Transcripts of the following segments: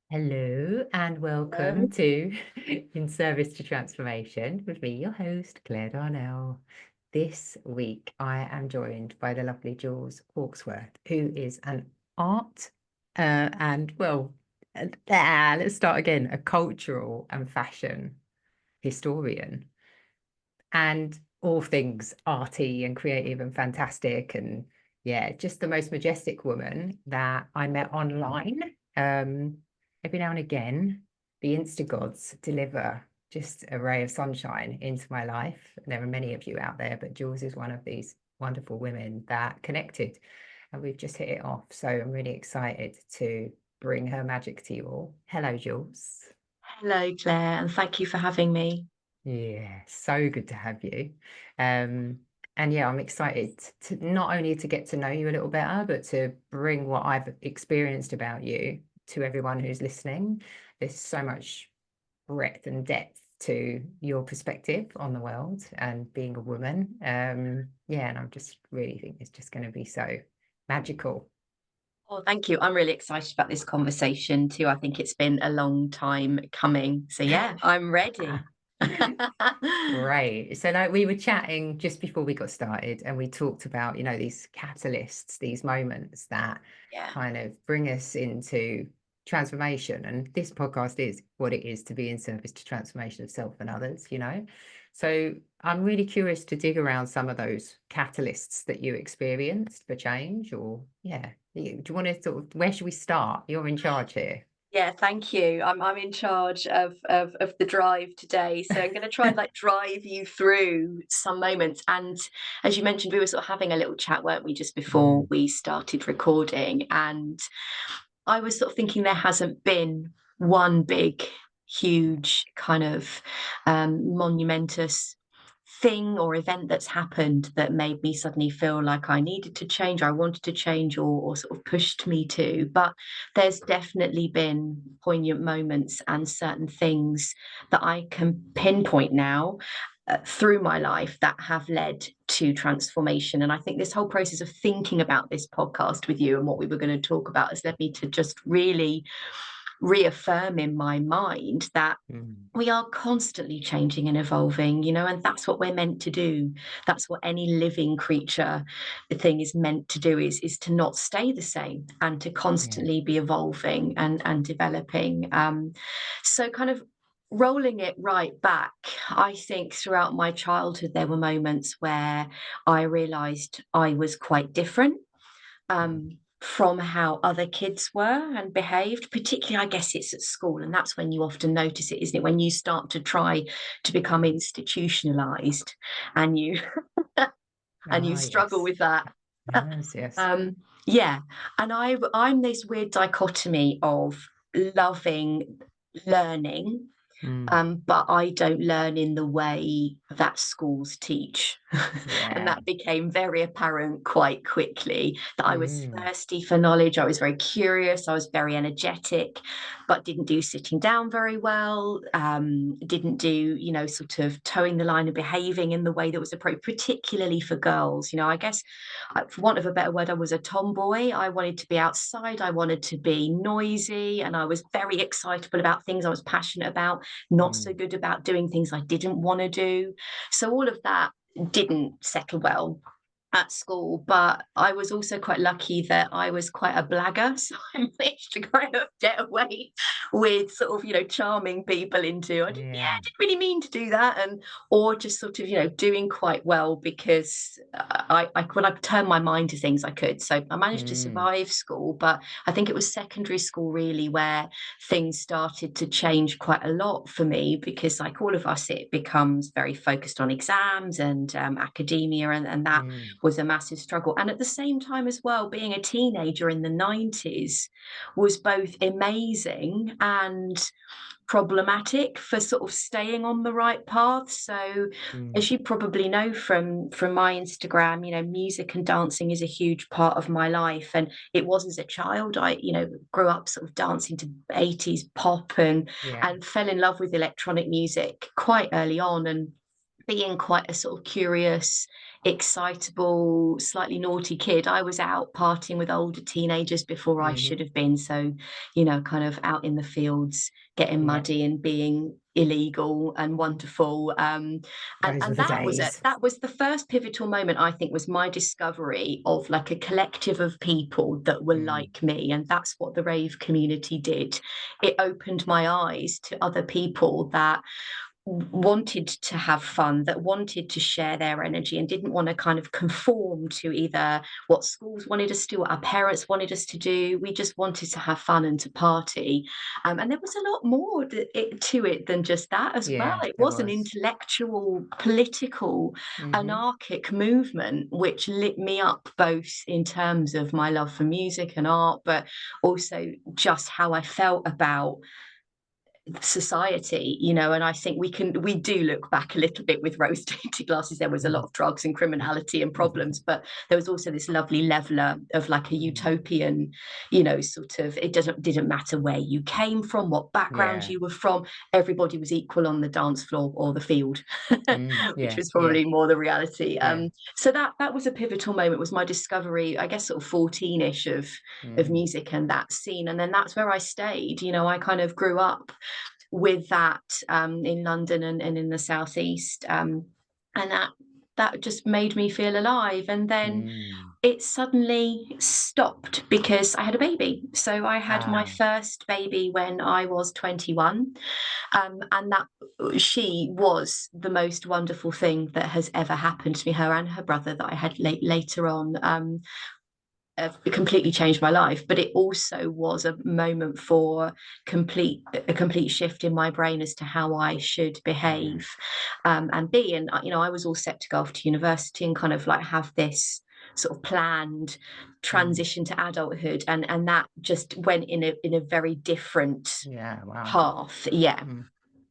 Hello and welcome Hello. to In Service to Transformation with me, your host, Claire Darnell. This week, I am joined by the lovely Jules Hawksworth, who is an art let's start again, a cultural and fashion historian, and all things arty and creative and fantastic. And yeah, just the most majestic woman that I met online. Every now and again, the Insta gods deliver just a ray of sunshine into my life. And there are many of you out there, but Jules is one of these wonderful women that connected and we've just hit it off. So I'm really excited to bring her magic to you all. Hello, Jules. Hello, Claire, and thank you for having me. Yeah, so good to have you. Um, and yeah, I'm excited to not only to get to know you a little better, but to bring what I've experienced about you to everyone who's listening. There's so much breadth and depth to your perspective on the world and being a woman. Yeah, and I just really think it's just going to be so magical. Oh, thank you. I'm really excited about this conversation too. I think it's been a long time coming. So yeah, I'm ready. Great. So like we were chatting just before we got started and we talked about, these catalysts, these moments that Yeah. kind of bring us into transformation. And this podcast is what it is to be in service to transformation of self and others. So I'm really curious to dig around some of those catalysts that you experienced for change or yeah. Do you want to sort of where should we start? You're in charge here. Yeah, thank you. I'm in charge of the drive today. So I'm going to try and like drive you through some moments. And as you mentioned, we were sort of having a little chat, weren't we, just before Mm, we started recording. And I was sort of thinking there hasn't been one big, huge kind of monumentous thing or event that's happened that made me suddenly feel like I needed to change, I wanted to change, or sort of pushed me to. But there's definitely been poignant moments and certain things that I can pinpoint now through my life that have led to transformation. And I think this whole process of thinking about this podcast with you and what we were going to talk about has led me to just really reaffirm in my mind that mm, we are constantly changing and evolving, and that's what we're meant to do. That's what any living creature, the thing is meant to do is to not stay the same and to yeah. constantly be evolving and developing. So kind of rolling it right back, I think throughout my childhood, there were moments where I realized I was quite different from how other kids were and behaved. Particularly, I guess it's at school, and that's when you often notice it, isn't it? When you start to try to become institutionalized, and you and you Ah, struggle yes. with that. Yes, yes. um, yeah, and I'm this weird dichotomy of loving learning, Mm, but I don't learn in the way that schools teach. And yeah. that became very apparent quite quickly that I was Mm, thirsty for knowledge. I was very curious. I was very energetic, but didn't do sitting down very well. Didn't do, sort of towing the line and behaving in the way that was appropriate, particularly for girls. I guess, for want of a better word, I was a tomboy. I wanted to be outside. I wanted to be noisy. And I was very excitable about things I was passionate about, not so mm, good about doing things I didn't want to do. So all of that didn't settle well at school, but I was also quite lucky that I was quite a blagger. So I managed to kind of get away with sort of, charming people into, I yeah. didn't really mean to do that. And, or just sort of, doing quite well because when I turned my mind to things, I could. So I managed to Mm, survive school, but I think it was secondary school really where things started to change quite a lot for me because, like all of us, it becomes very focused on exams and academia, and that mm, was a massive struggle. And at the same time, as well, being a teenager in the 90s was both amazing and problematic for sort of staying on the right path. So mm, as you probably know from my Instagram, music and dancing is a huge part of my life, and it was as a child. I grew up sort of dancing to 80s pop yeah. and fell in love with electronic music quite early on, and being quite a sort of curious, excitable, slightly naughty kid. I was out partying with older teenagers before I should have been. So, you know, kind of out in the fields, getting Yeah. muddy and being illegal and wonderful. Those were And the that was it. days. That was the first pivotal moment, I think, was my discovery of like a collective of people that were like me. And that's what the rave community did. It opened my eyes to other people that wanted to have fun, that wanted to share their energy and didn't want to kind of conform to either what schools wanted us to do, what our parents wanted us to do. We just wanted to have fun and to party. And there was a lot more to it than just that as well. Yeah, It there was an was. intellectual, political, anarchic movement which lit me up both in terms of my love for music and art, but also just how I felt about society, you know. And I think we do look back a little bit with rose tinted glasses. There was a lot of drugs and criminality and problems, but there was also this lovely leveler of like a utopian, you know, sort of, it didn't matter where you came from, what background Yeah. you were from, everybody was equal on the dance floor or the field, which Yeah. was probably more the reality. Yeah. So that was a pivotal moment, was my discovery, I guess sort of 14ish of music and that scene. And then that's where I stayed. You know, I kind of grew up with that in London and in the southeast, and that just made me feel alive. And then it suddenly stopped because I had a baby. So I had my first baby when I was 21, and that she was the most wonderful thing that has ever happened to me. Her and her brother that I had later on. It completely changed my life, but it also was a moment for a complete shift in my brain as to how I should behave and be. And you know, I was all set to go off to university and kind of like have this sort of planned transition to adulthood, and that just went in a very different Yeah. Wow. path. Yeah.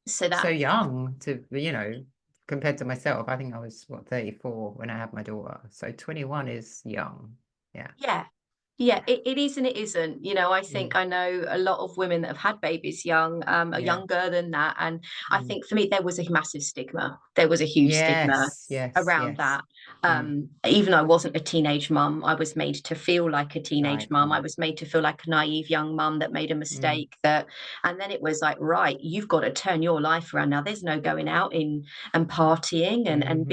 So So that, young to, you know, compared to myself. I think I was, what, 34 when I had my daughter. So 21 is young. Yeah. yeah. Yeah, it is and it isn't. You know, I think I know a lot of women that have had babies young, are Yeah. younger than that. And I think for me, there was a massive stigma. There was a huge stigma Yes. Yes. around Yes. that. Even though I wasn't a teenage mum, I was made to feel like a teenage Right. mum. I was made to feel like a naive young mum that made a mistake. And then it was like, right, you've got to turn your life around now. There's no going out in and partying and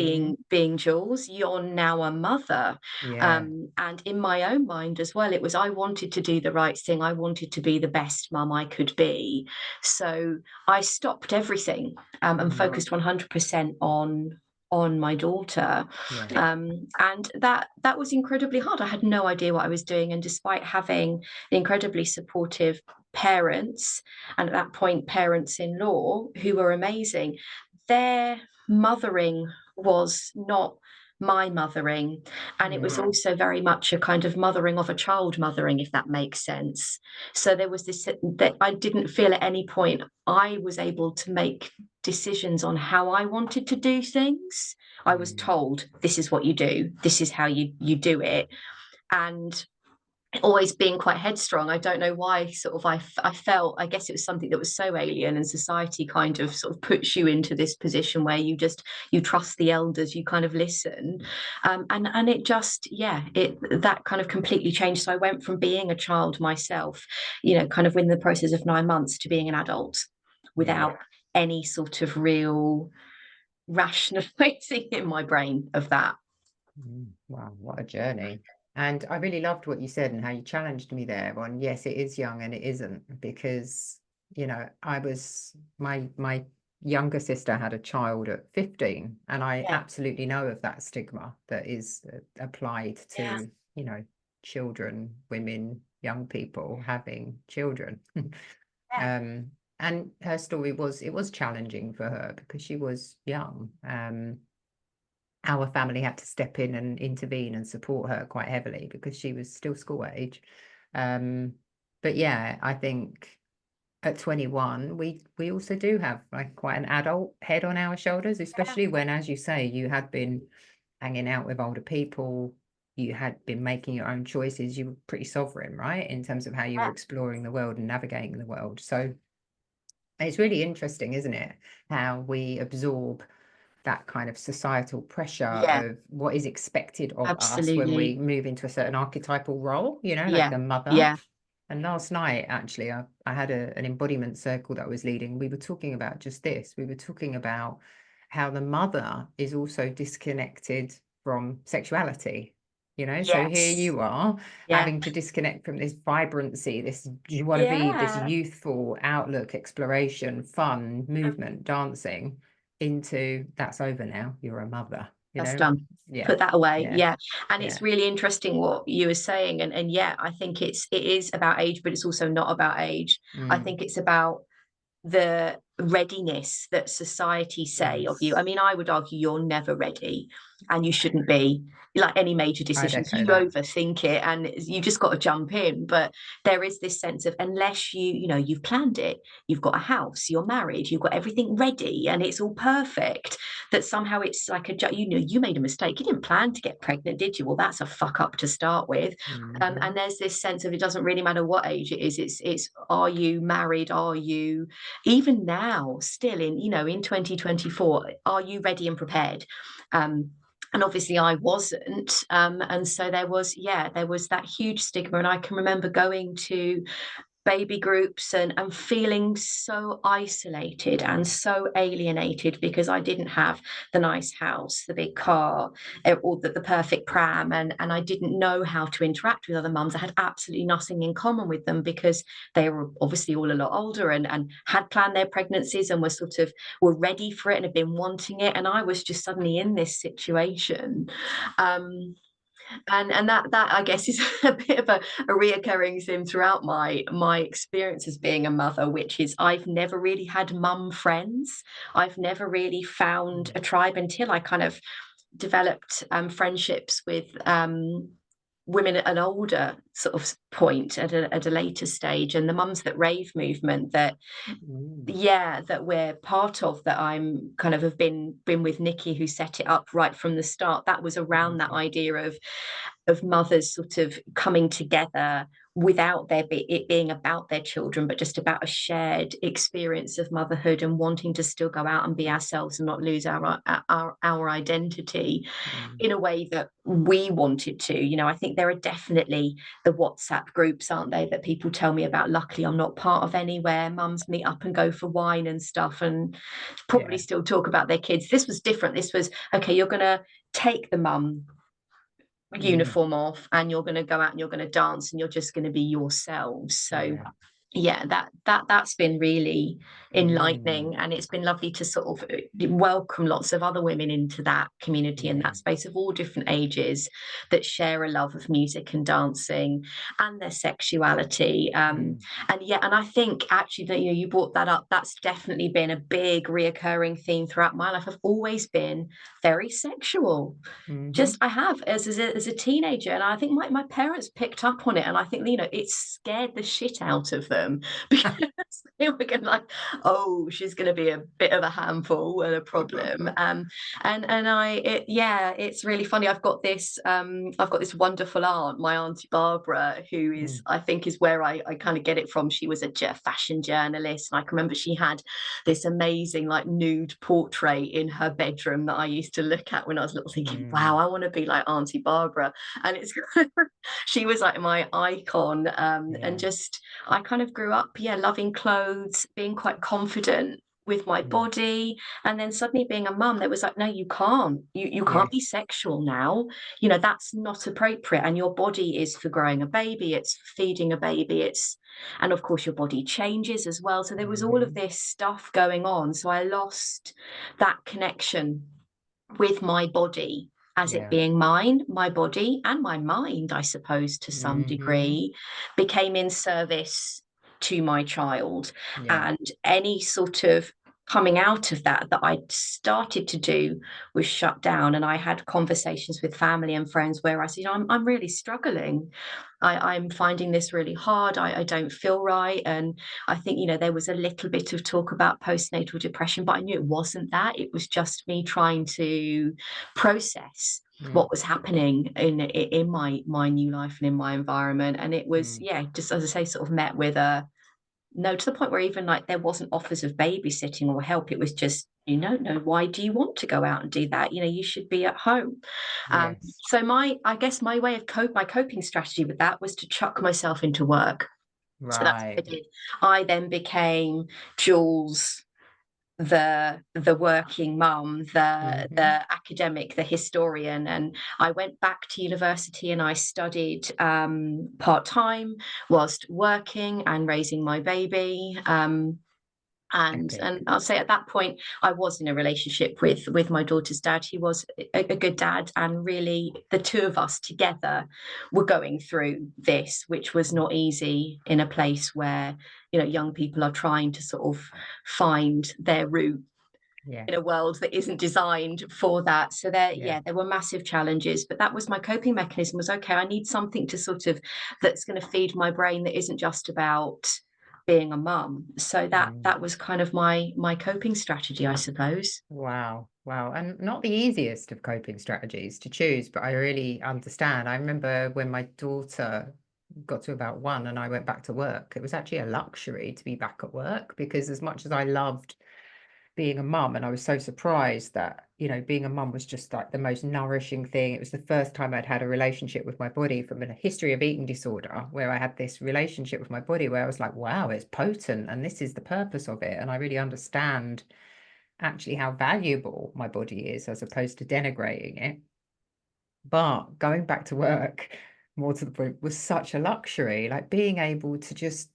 being Jules. You're now a mother. Yeah. And in my own mind as well, it was, I wanted to do the right thing. I wanted to be the best mum I could be. So I stopped everything and focused 100% on my daughter. Yeah. And that was incredibly hard. I had no idea what I was doing. And despite having incredibly supportive parents, and at that point, parents-in-law who were amazing, their mothering was not my mothering, and it was also very much a kind of mothering of a child mothering, if that makes sense. So there was this, that I didn't feel at any point I was able to make decisions on how I wanted to do things. I was told, this is what you do, this is how you do it. And always being quite headstrong, I don't know why, sort of I felt, I guess it was something that was so alien, and society kind of sort of puts you into this position where you trust the elders, you kind of listen, and it just, that kind of completely changed. So I went from being a child myself, you know, kind of within the process of 9 months, to being an adult without any sort of real rationalizing in my brain of that. Wow, what a journey. And I really loved what you said and how you challenged me there on, yes, it is young and it isn't, because, you know, I was, my younger sister had a child at 15, and I absolutely know of that stigma that is applied to, you know, children, women, young people having children. And her story was, it was challenging for her because she was young. Our family had to step in and intervene and support her quite heavily because she was still school age. But yeah, I think at 21, we also do have like quite an adult head on our shoulders, especially when, as you say, you had been hanging out with older people, you had been making your own choices, you were pretty sovereign, right, in terms of how you were exploring the world and navigating the world. So it's really interesting, isn't it, how we absorb that kind of societal pressure Yeah, of what is expected of us when we absolutely. move into a certain archetypal role, you know, like Yeah, the mother. yeah. And last night, actually, I had an embodiment circle that I was leading. We were talking about just this. We were talking about how the mother is also disconnected from sexuality. You know, so here Yes. you are Yeah. having to disconnect from this vibrancy, this you want to be this Yeah. youthful outlook, exploration, fun, movement, dancing into that's over now. You're a mother, you That's know? done. Yeah, Put that away. yeah, Yeah. And yeah. it's really interesting what you were saying. And yeah, I think it is about age, but it's also not about age. I Mm, think it's about the readiness that society say of you. I yes, mean, I would argue you're never ready and you shouldn't be. Like any major I'd decisions, echo you that. overthink it and you just got to jump in. But there is this sense of unless you've planned it, you've got a house, you're married, you've got everything ready and it's all perfect, that somehow it's like you made a mistake. You didn't plan to get pregnant, did you? Well, that's a fuck up to start with. Hmm. And there's this sense of it doesn't really matter what age it is. It's are you married? Are you even now still in 2024, are you ready and prepared? And obviously I wasn't, and so there was that huge stigma. And I can remember going to baby groups and feeling so isolated and so alienated because I didn't have the nice house, the big car, or the perfect pram, and I didn't know how to interact with other mums. I had absolutely nothing in common with them because they were obviously all a lot older and had planned their pregnancies and were ready for it and had been wanting it, and I was just suddenly in this situation. Um, and that I guess is a bit of a reoccurring theme throughout my experience as being a mother, which is I've never really had mum friends. I've never really found a tribe until I kind of developed friendships with women at an older sort of point at a later stage, and the Mums That Rave movement Mm. that we're part of, that I'm kind of have been with Nikki, who set it up right from the start. That was around that Amazing. idea of mothers sort of coming together without it being about their children, but just about a shared experience of motherhood and wanting to still go out and be ourselves and not lose our identity Mm. in a way that we wanted to. I think there are definitely the WhatsApp groups, aren't they, that people tell me about. Luckily, I'm not part of anywhere. Mums meet up and go for wine and stuff and probably Yeah. still talk about their kids. This was different. This was, okay, you're going to take the mum Mm. uniform off and you're going to go out and you're going to dance and you're just going to be yourselves. So Yeah. yeah, that's been really Mm. enlightening, and it's been lovely to sort of welcome lots of other women into that community and Yeah. that space of all different ages that share a love of music and dancing and their sexuality. Mm. And I think actually that you brought that up. That's definitely been a big reoccurring theme throughout my life. I've always been very sexual. Hmm. Just I have as a teenager, and I think my parents picked up on it, and I think it scared the shit out of them because they were going like, oh, she's going to be a bit of a handful and a problem. It's really funny. I've got this wonderful aunt, my auntie Barbara, who is, Mm. I think, is where I kind of get it from. She was a fashion journalist, and I can remember she had this amazing like nude portrait in her bedroom that I used to look at when I was little, thinking, wow, Mm. I want to be like Auntie Barbara. And it's she was like my icon. And Yeah. just I kind of grew up, loving clothes, being quite confident with my Mm. body, and then suddenly being a mum, there was like, no, you can't, you can't be Yes. sexual now. That's not appropriate, and your body is for growing a baby, it's for feeding a baby, and of course your body changes as well. So there was all of Hmm. this stuff going on, so I lost that connection with my body as it Yeah. being mine. My body and my mind, I suppose, to some Hmm. degree, became in service to my child. Yeah. And any sort of coming out of that I started to do was shut down. And I had conversations with family and friends where I said, I'm really struggling. I'm finding this really hard. I don't feel right. And I think, there was a little bit of talk about postnatal depression, but I knew it wasn't that. It was just me trying to process Mm. what was happening in my new life and in my environment. And it was, Mm. just as I say, sort of met with a no, to the point where even like there wasn't offers of babysitting or help. It was just You don't know, why do you want to go out and do that? You should be at home. Yes. So I guess my way of my coping strategy with that was to chuck myself into work. So that's what Right. I did. I then became Jules, the working mum, Hmm. the academic, the historian, and I went back to university and I studied part time whilst working and raising my baby. And Epic. I'll say at that point I was in a relationship with my daughter's dad. He was a good dad, and really the two of us together were going through this, which was not easy in a place where young people are trying to sort of find their route Yeah. in a world that isn't designed for that. So Yeah. there were massive challenges, but that was my coping mechanism. Was okay, I need something to sort of that's going to feed my brain that isn't just about being a mum. So Mm. that was kind of my coping strategy, I suppose. Wow. Wow. And not the easiest of coping strategies to choose, but I really understand. I remember when my daughter got to about 1 and I went back to work, it was actually a luxury to be back at work, because as much as I loved being a mum, and I was so surprised that, being a mum was just like the most nourishing thing. It was the first time I'd had a relationship with my body from a history of eating disorder, where I had this relationship with my body where I was like, wow, it's potent and this is the purpose of it. And I really understand actually how valuable my body is, as opposed to denigrating it. But going back to work, more to the point, was such a luxury. Like being able to just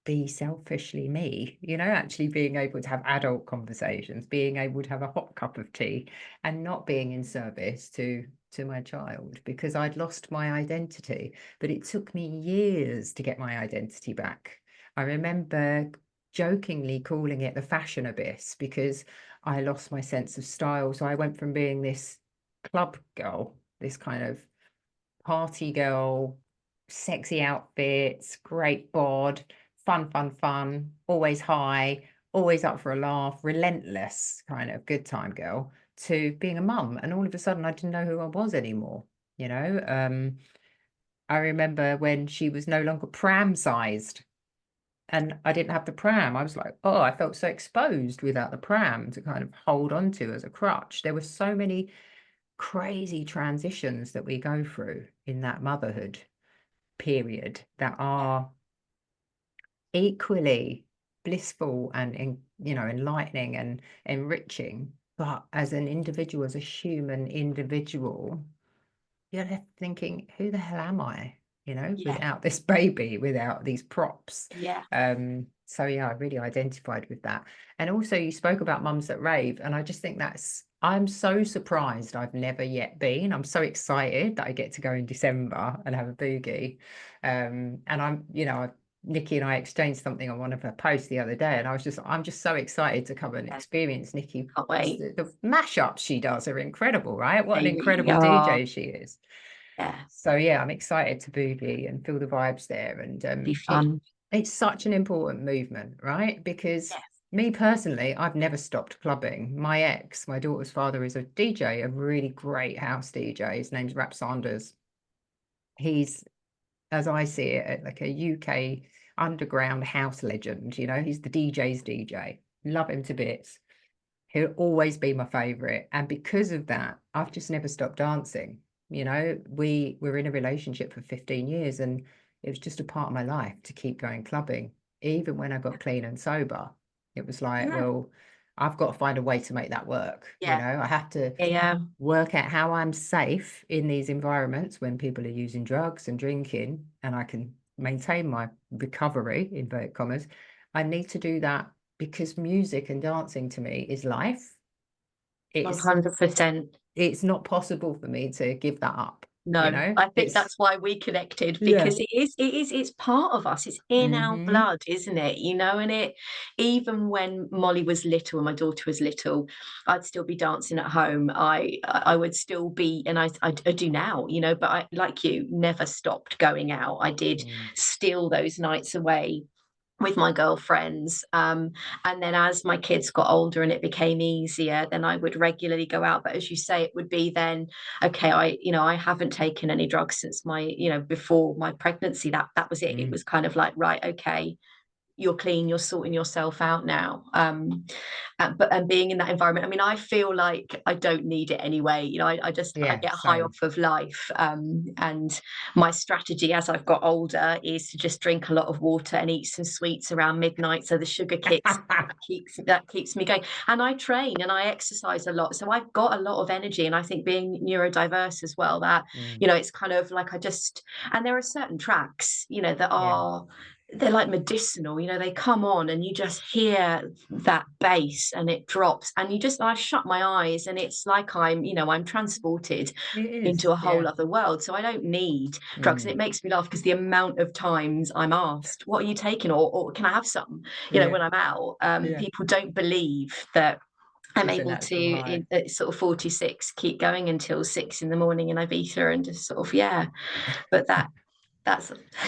be selfishly me, actually being able to have adult conversations, being able to have a hot cup of tea, and not being in service to my child, because I'd lost my identity. But it took me years to get my identity back. I remember jokingly calling it the fashion abyss, because I lost my sense of style. So I went from being this club girl, this kind of party girl, sexy outfits, great bod, fun, fun, fun, always high, always up for a laugh, relentless kind of good time girl, to being a mum. And all of a sudden I didn't know who I was anymore. You know, I remember when she was no longer pram sized and I didn't have the pram. I was like, oh, I felt so exposed without the pram to kind of hold on to as a crutch. There were so many crazy transitions that we go through in that motherhood period that Yeah, are equally blissful and enlightening and enriching. But as an individual, as a human individual, you're left thinking, who the hell am I? yeah, Without this baby, without these props. yeah. So yeah, I really identified with that. And also you spoke about Mums That Rave, and I just think I'm so surprised I've never yet been. I'm so excited that I get to go in December and have a boogie. And Nikki and I exchanged something on one of her posts the other day, and I'm just so excited to come and Yeah, experience Nikki. can't Just wait. the mashups she does are incredible, right? What an They really incredible are. DJ she is. Yeah, So yeah, I'm excited to boogie and feel the vibes there. And be fun. it's such an important movement, right? Because Yeah, me personally, I've never stopped clubbing. My ex, my daughter's father, is a DJ, a really great house DJ. His name's Rap Sanders. He's, as I see it, like a UK underground house legend. He's the DJ's DJ. Love him to bits. He'll always be my favorite. And because of that, I've just never stopped dancing. We were in a relationship for 15 years, and it was just a part of my life to keep going clubbing. Even when I got clean and sober, it was like, yeah, well, I've got to find a way to make that work. yeah, I have to yeah, yeah. work out how I'm safe in these environments when people are using drugs and drinking, and I can maintain my recovery, inverted commas. I need to do that because music and dancing to me is life. It's 100%. it's not possible for me to give that up, No, I think It's that's why we connected, yeah. because it's part of us. It's in our Mm-hmm. blood, isn't it? And even when Molly was little, when my daughter was little, I'd still be dancing at home. I would still be, and I do now, but I, like you, never stopped going out. I did Mm. steal those nights away with my girlfriends. And then as my kids got older and it became easier, then I would regularly go out. But as you say, it would be then, okay, I haven't taken any drugs since before my pregnancy. That was it. It Mm. was kind of like, right, okay, you're clean, you're sorting yourself out now. And being in that environment, I mean, I feel like I don't need it anyway. You know, I Yeah, get high same. off of life. And my strategy as I've got older is to just drink a lot of water and eat some sweets around midnight, so the sugar kicks. That keeps me going. And I train and I exercise a lot, so I've got a lot of energy. And I think being neurodiverse as well, that Mm, you know, it's kind of like and there are certain tracks, you know, that yeah, are, they're like medicinal, you know, they come on and you just hear that bass and it drops and I shut my eyes and it's like I'm transported it into is. a whole Yeah. other world. So I don't need drugs. And Mm, it makes me laugh because the amount of times I'm asked, what are you taking? Or can I have some, you know, yeah. when I'm out. Yeah. People don't believe that I'm It's a able to, natural high. at sort of 46, keep going until 6 in the morning in Ibiza and just sort of, yeah. But that's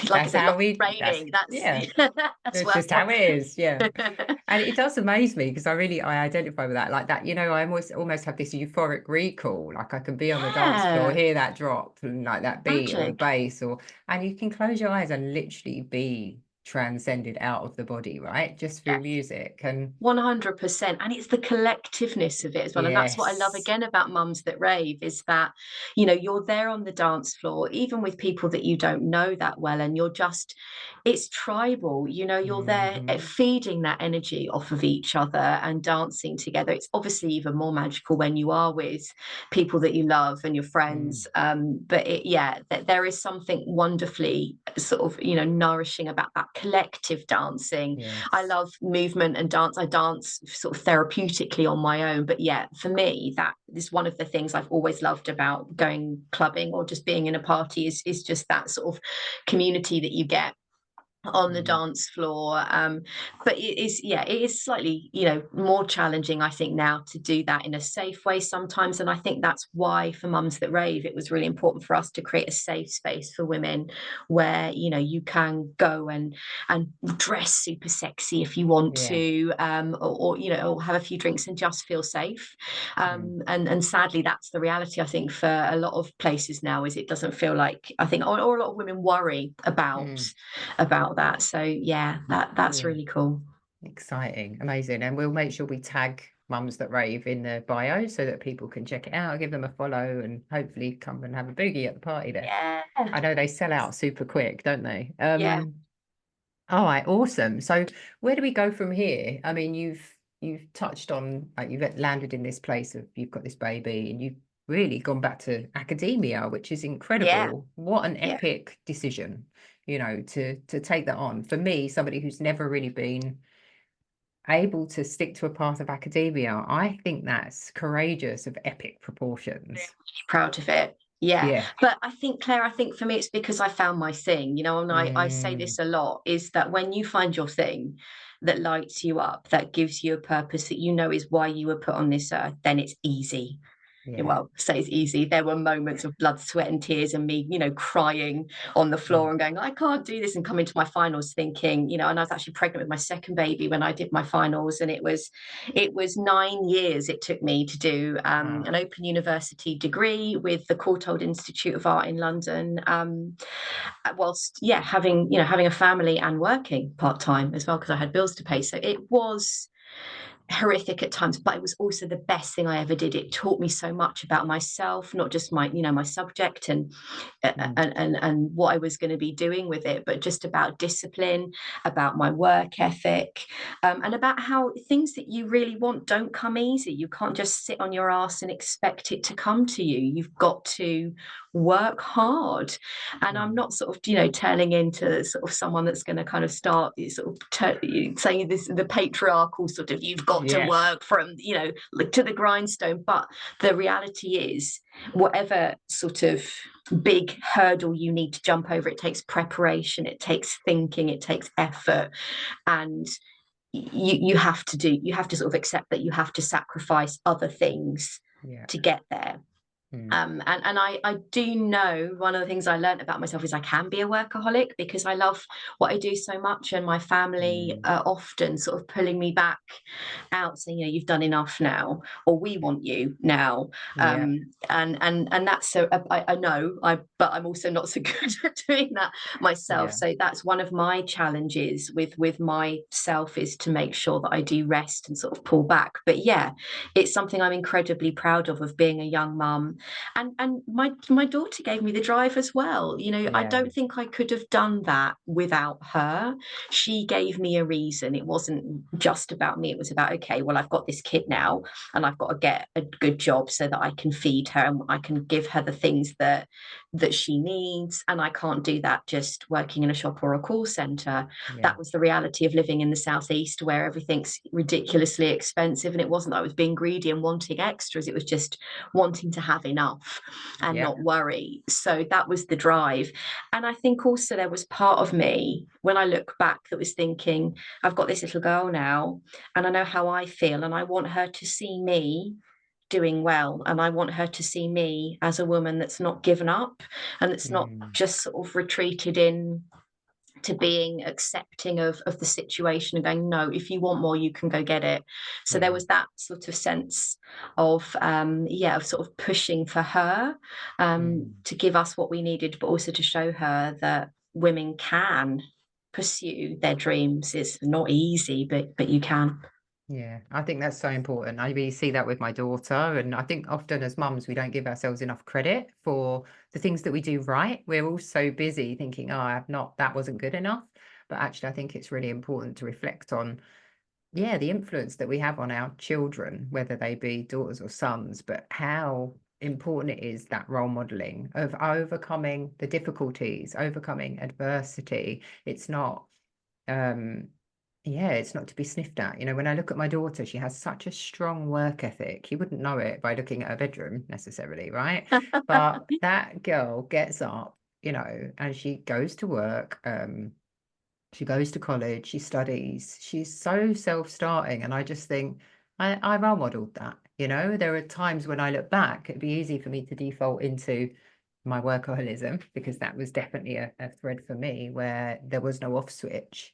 like I That's said, how lots of that's, training. That's yeah, that's that's what just how it is. Yeah. happens. And it does amaze me because I identify with that like that. You know, I almost have this euphoric recall. Like I can be on the dance floor, Yeah, hear that drop and like that beat or the magic. bass and you can close your eyes and literally be transcended out of the body, right? Just through music. And 100%. And it's the collectiveness of it as well. And that's what I love yes. again about Mums That Rave is that, you know, you're there on the dance floor, even with people that you don't know that well. And it's tribal, you know, you're there Hmm. feeding that energy off of each other and dancing together. It's obviously even more magical when you are with people that you love and your Mm, friends. There is something wonderfully sort of, you know, nourishing about that collective dancing. I yes. love movement and dance. I dance sort of therapeutically on my own. But yeah, for me, that is one of the things I've always loved about going clubbing or just being in a party is just that sort of community that you get on the Mm, dance floor. But it is slightly, you know, more challenging, I think, now to do that in a safe way sometimes. And I think that's why for Mums That Rave, it was really important for us to create a safe space for women where, you know, you can go and dress super sexy if you want yeah. to, or you know, or have a few drinks and just feel safe. Mm, And sadly, that's the reality, I think, for a lot of places now, is it doesn't feel like, I think, or a lot of women worry mm, about that. So yeah, that's yeah. really cool. Exciting, amazing. And we'll make sure we tag Mums That Rave in the bio so that people can check it out, give them a follow, and hopefully come and have a boogie at the party there. Yeah, I know they sell out super quick, don't they? yeah, All right, awesome. So where do we go from here? I mean, you've touched on like you've landed in this place of you've got this baby and you've really gone back to academia, which is yeah, incredible. What an yeah. epic decision, you know, to take that on. For me, somebody who's never really been able to stick to a path of academia, I think that's courageous of epic proportions. Proud of it. Yeah. Yeah. But I think, Claire, I think for me, it's because I found my thing, you know, and I say Mm, this a lot, is that when you find your thing that lights you up, that gives you a purpose that you know is why you were put on this earth, then it's easy. yeah. Well, say it's easy. There were moments of blood, sweat, and tears, and me, you know, crying on the Mm. floor and going, I can't do this, and coming to my finals thinking, you know, and I was actually pregnant with my second baby when I did my finals, and it was 9 years it took me to do Wow. an open university degree with the Courtauld Institute of Art in London, whilst having a family and working part time as well because I had bills to pay. So it was horrific at times, but it was also the best thing I ever did. It taught me so much about myself, not just my subject and Mm, and what I was going to be doing with it, but just about discipline, about my work ethic, and about how things that you really want don't come easy. You can't just sit on your ass and expect it to come to you. You've got to work hard. And I'm mm. not sort of, turning into sort of someone that's going to kind of start sort of saying this, the patriarchal sort of, you've got to Yeah. work from, to the grindstone. But the reality is, whatever sort of big hurdle you need to jump over, it takes preparation, it takes thinking, it takes effort. And you have to sort of accept that you have to sacrifice other things Yeah. to get there. Mm. And I do know one of the things I learned about myself is I can be a workaholic because I love what I do so much, and my family Mm. are often sort of pulling me back out, saying, you know, you've done enough now, or we want you now. Yeah. And that's so I know but I'm also not so good at doing that myself. Yeah. So that's one of my challenges with myself, is to make sure that I do rest and sort of pull back. But yeah, it's something I'm incredibly proud of being a young mum. And my daughter gave me the drive as well. You know, I Yeah. don't think I could have done that without her. She gave me a reason. It wasn't just about me. It was about, okay, well, I've got this kid now, and I've got to get a good job so that I can feed her and I can give her the things that she needs. And I can't do that just working in a shop or a call center. Yeah. That was the reality of living in the southeast, where everything's ridiculously expensive. And it wasn't that I was being greedy and wanting extras, it was just wanting to have enough and Yeah. not worry. So that was the drive. And I think also there was part of me when I look back that was thinking, I've got this little girl now, and I know how I feel, and I want her to see me doing well, and I want her to see me as a woman that's not given up, and that's not Mm. just sort of retreated in to being accepting of the situation and going, no, if you want more, you can go get it. So there Yeah. was that sort of sense of of sort of pushing for her, Mm. to give us what we needed, but also to show her that women can pursue their dreams. It's not easy, but you can. Yeah, I think that's so important. I really see that with my daughter. And I think often as mums, we don't give ourselves enough credit for the things that we do right. We're all so busy thinking, oh, I've not, that wasn't good enough. But actually, I think it's really important to reflect on, yeah, the influence that we have on our children, whether they be daughters or sons, but how important it is, that role modeling of overcoming the difficulties, overcoming adversity. It's not, um, yeah, it's not to be sniffed at. You know, when I look at my daughter, she has such a strong work ethic. You wouldn't know it by looking at her bedroom necessarily, right? But that girl gets up, you know, and she goes to work. She goes to college, she studies, she's so self-starting. And I just think I role modeled that. You know, there are times when I look back, it'd be easy for me to default into my workaholism, because that was definitely a thread for me where there was no off switch.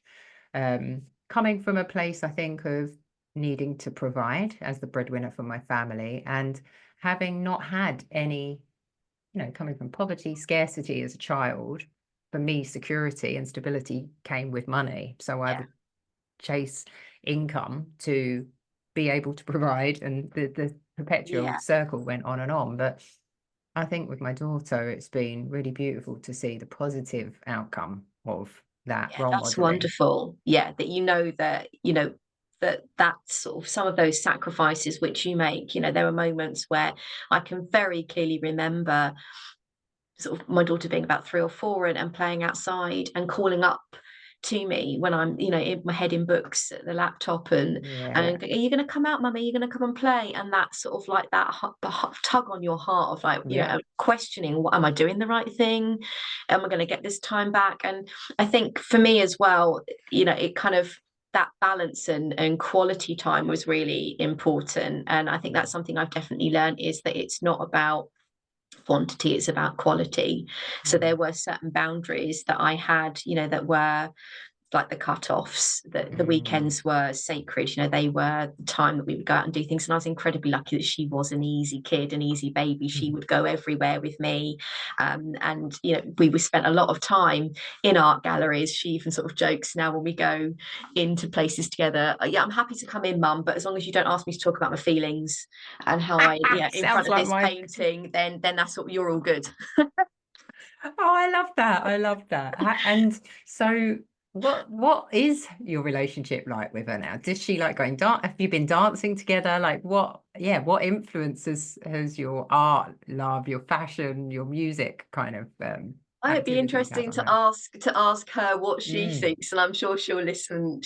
Coming from a place, I think, of needing to provide as the breadwinner for my family, and having not had any, you know, coming from poverty, scarcity as a child, for me, security and stability came with money. So I Yeah, would chase income to be able to provide, and the perpetual yeah, circle went on and on. But I think with my daughter, it's been really beautiful to see the positive outcome of that yeah. role That's modeling. wonderful. Yeah, that that's sort of some of those sacrifices which you make. You know, there are moments where I can very clearly remember sort of my daughter being about 3 or 4 and playing outside and calling up to me when I'm, you know, in my head in books at the laptop, Yeah. and are you going to come out, mummy? Are you going to come and play? And that sort of like that tug on your heart of like, you Yeah. know, questioning, what am I doing the right thing? Am I going to get this time back? And I think for me as well, you know, it kind of, that balance and quality time was really important. And I think that's something I've definitely learned, is that it's not about quantity, it's about quality. So Mm. there were certain boundaries that I had, you know, that were like the cut-offs, that the Mm. weekends were sacred. You know, they were the time that we would go out and do things. And I was incredibly lucky that she was an easy kid, an easy baby. She Mhm. would go everywhere with me. And you know, we spent a lot of time in art galleries. She even sort of jokes now when we go into places together, yeah, I'm happy to come in, mum, but as long as you don't ask me to talk about my feelings and how I, yeah, in front Sounds of like this my. painting, then that's what, you're all good. Oh, I love that. I love that. And so what is your relationship like with her now? Does she like going dance? Have you been dancing together? Like what, yeah, what influences has your art love, your fashion, your music kind of It'd be activities you have interesting at to home. ask her what she Mm. thinks, and I'm sure she'll listen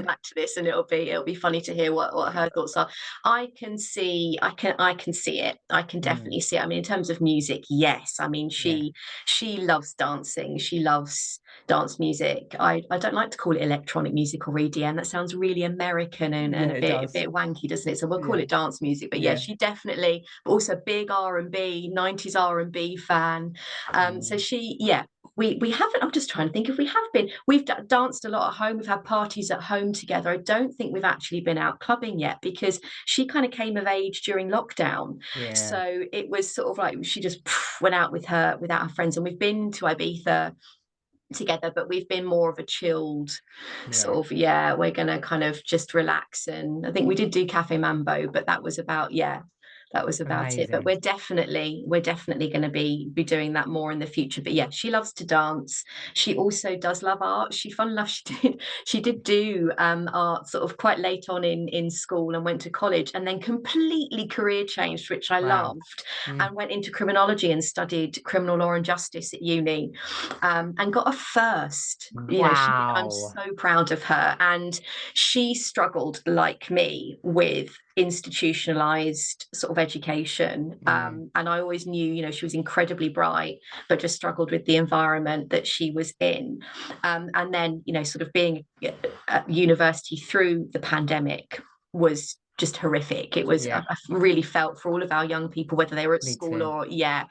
back to this, and it'll be funny to hear what her thoughts are. I can see it. I can Mm. definitely see it. I mean, in terms of music, yes. I mean, Yeah. she loves dancing. She loves dance music. I don't like to call it electronic music or EDM. That sounds really American Yeah, and it a does. bit wanky, doesn't it? So we'll call Yeah. it dance music. But yeah, Yeah. she definitely, but also big R&B, 90s R&B fan. So Mm. she, yeah, we haven't. I'm just trying to think if we have been. We've danced a lot at home. We've had parties at home together. I don't think we've actually been out clubbing yet because she kind of came of age during lockdown. Yeah. So it was sort of like she just went out without her friends, and we've been to Ibiza together, but we've been more of a chilled Yeah. sort of, yeah, we're gonna kind of just relax. And I think we did do Cafe Mambo, but that was about, yeah, that was about it. But Amazing. we're definitely going to be doing that more in the future. But yeah, she loves to dance. She also does love art. Fun enough, she did do art sort of quite late on in school, and went to college, and then completely career changed, which I Wow. loved, Mm. and went into criminology and studied criminal law and justice at uni, and got a first. You know, I'm Wow. so proud of her. And she struggled like me with institutionalized sort of education. Mm. And I always knew, you know, she was incredibly bright, but just struggled with the environment that she was in. And then, you know, sort of being at university through the pandemic was just horrific. It was, Yeah. I really felt for all of our young people, whether they were at Me school too. or, yeah,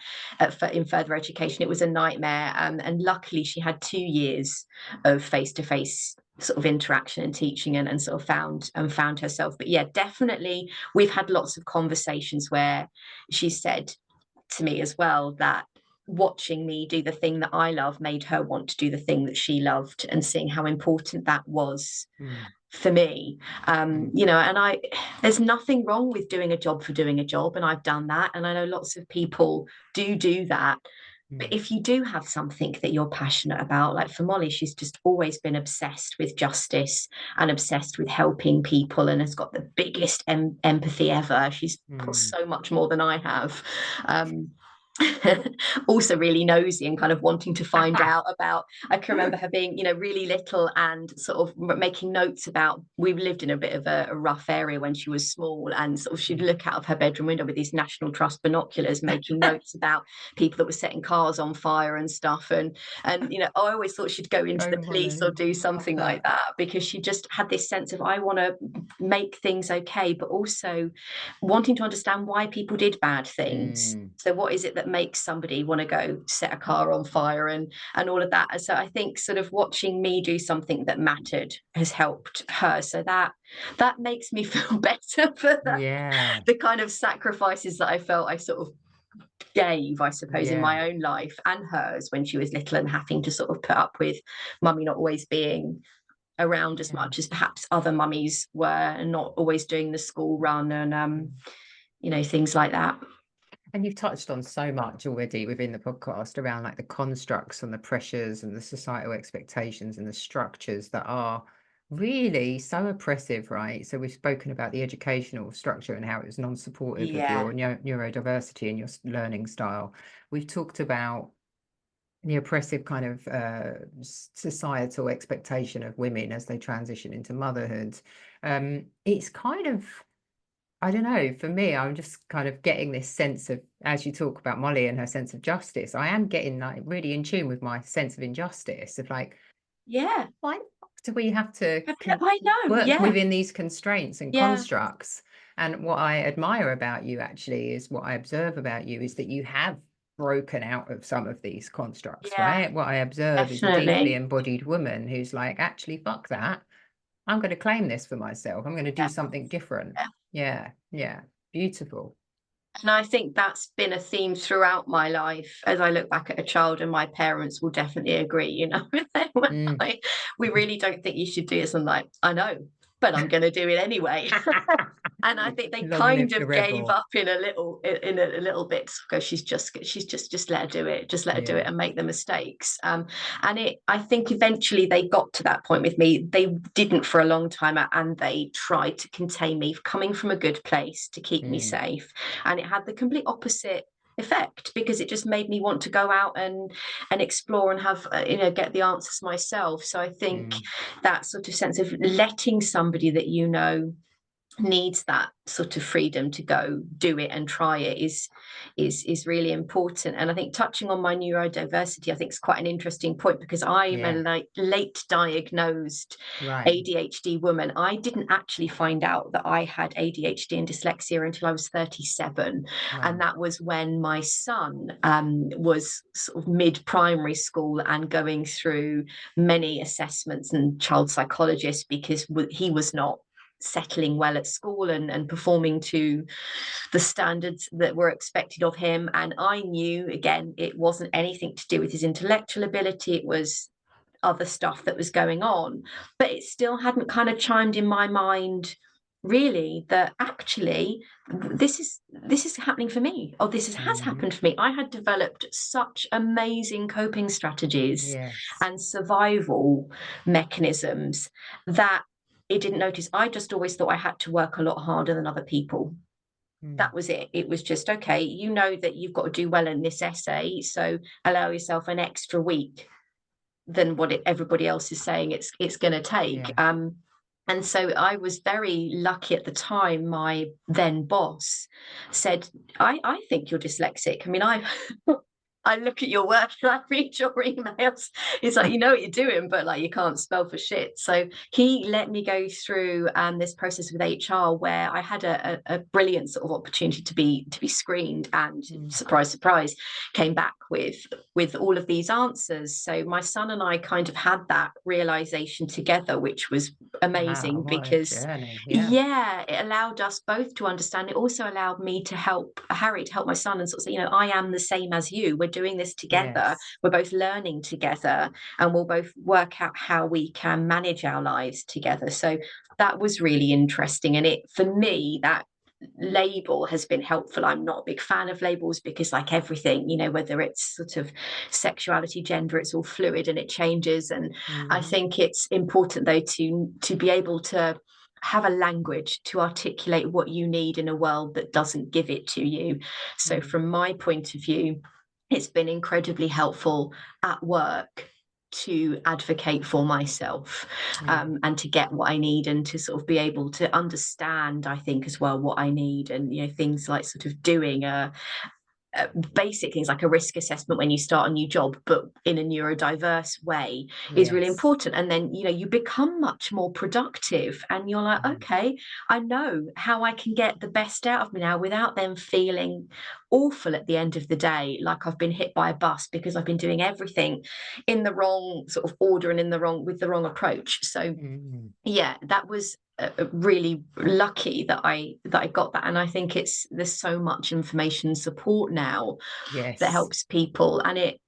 in further education. It was a nightmare. And luckily, she had 2 years of face to face sort of interaction and teaching, and sort of found herself. But yeah, definitely, we've had lots of conversations where she said to me as well that watching me do the thing that I love made her want to do the thing that she loved, and seeing how important that was Mm. for me. Mm. You know, and there's nothing wrong with doing a job for doing a job, and I've done that, and I know lots of people do that. But Mm. if you do have something that you're passionate about, like for Molly, she's just always been obsessed with justice and obsessed with helping people, and has got the biggest empathy ever. She's got Mm. so much more than I have. Um, also really nosy and kind of wanting to find out about. I can remember her being, you know, really little and sort of making notes about, we lived in a bit of a rough area when she was small, and sort of she'd look out of her bedroom window with these National Trust binoculars making notes about people that were setting cars on fire and stuff. And you know, I always thought she'd go into Go the police or Molly. do Love something like that. that, because she just had this sense of, I want to make things okay, but also wanting to understand why people did bad things. Mm. So what is it that makes somebody want to go set a car on fire, and all of that? And so I think sort of watching me do something that mattered has helped her. So that makes me feel better for Yeah. the kind of sacrifices that I felt I sort of gave, I suppose, in Yeah. my own life and hers when she was little, and having to sort of put up with mummy not always being around as Yeah. much as perhaps other mummies were, and not always doing the school run, and you know, things like that. And you've touched on so much already within the podcast around like the constructs and the pressures and the societal expectations and the structures that are really so oppressive, right? So we've spoken about the educational structure and how it was non-supportive of Yeah, your neurodiversity and your learning style. We've talked about the oppressive kind of societal expectation of women as they transition into motherhood. It's kind of, I don't know, for me, I'm just kind of getting this sense of, as you talk about Molly and her sense of justice, I am getting like really in tune with my sense of injustice of like, yeah, why the fuck do we have to I know, work yeah, within these constraints and yeah, constructs? And what I admire about you actually is what I observe about you is that you have broken out of some of these constructs, yeah, right? What I observe is a deeply definitely. embodied woman who's like, actually, fuck that. I'm going to claim this for myself. I'm going to do Yeah, something different. yeah. Yeah, yeah. Beautiful. And I think that's been a theme throughout my life. As I look back at a child, and my parents will definitely agree, you know, they were Mm. like, we really don't think you should do this. I'm like, I know, but I'm going to do it anyway. And I think they Long live kind the of gave rebel. up in a little bit. Go, she's just let her do it, just let her do Yeah. it and make the mistakes. And I think eventually they got to that point with me. They didn't for a long time, and they tried to contain me coming from a good place to keep me Mm. safe, and it had the complete opposite effect, because it just made me want to go out and explore and have get the answers myself. So I think that sort of sense of letting somebody that needs that sort of freedom to go do it and try it is really important. And I think touching on my neurodiversity, I think is quite an interesting point, because I'm a late diagnosed Right. ADHD woman. I didn't actually find out that I had ADHD and dyslexia until I was 37. Wow. And that was when my son was sort of mid-primary school and going through many assessments and child psychologists, because he was not settling well at school and performing to the standards that were expected of him. And I knew, again, it wasn't anything to do with his intellectual ability, it was other stuff that was going on. But it still hadn't kind of chimed in my mind really that actually this is happening for me, or has happened for me. I had developed such amazing coping strategies and survival mechanisms that it didn't notice. I just always thought I had to work a lot harder than other people. That was it. It was just, okay, that you've got to do well in this essay, so allow yourself an extra week than what everybody else is saying it's going to take. And so I was very lucky at the time. My then boss said, I think you're dyslexic. I mean, I look at your work and I read your emails. It's like, you know what you're doing, but like you can't spell for shit. So he let me go through this process with HR, where I had a brilliant sort of opportunity to be screened, and surprise, surprise, came back with all of these answers. So my son and I kind of had that realization together, which was amazing. Because it allowed us both to understand. It also allowed me to help Harry, to help my son, and sort of say, I am the same as you. We're doing this together. We're both learning together, and we'll both work out how we can manage our lives together. So that was really interesting. And for me, that label has been helpful. I'm not a big fan of labels, because like everything, whether it's sort of sexuality, gender, it's all fluid and it changes. And I think it's important though to be able to have a language to articulate what you need in a world that doesn't give it to you. So from my point of view, it's been incredibly helpful at work to advocate for myself, and to get what I need, and to sort of be able to understand, I think, as well, what I need. And things like sort of doing basic things like a risk assessment when you start a new job, but in a neurodiverse way, is really important. And then you become much more productive, and you're like, okay, I know how I can get the best out of me now without them feeling awful at the end of the day, like I've been hit by a bus because I've been doing everything in the wrong sort of order and with the wrong approach. So that was really lucky that I got that. And I think there's so much information support now that helps people, and it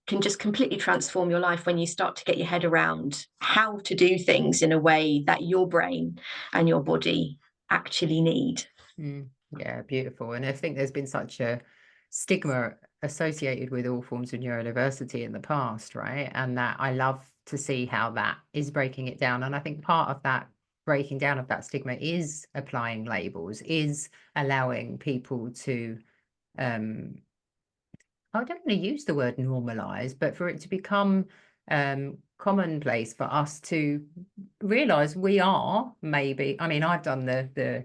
can just completely transform your life when you start to get your head around how to do things in a way that your brain and your body actually need. Yeah, beautiful. And I think there's been such a stigma associated with all forms of neurodiversity in the past, right? And that I love to see how that is breaking it down. And I think part of that breaking down of that stigma is applying labels, is allowing people to I don't want to use the word normalize, but for it to become commonplace for us to realize we are maybe, I mean, I've done the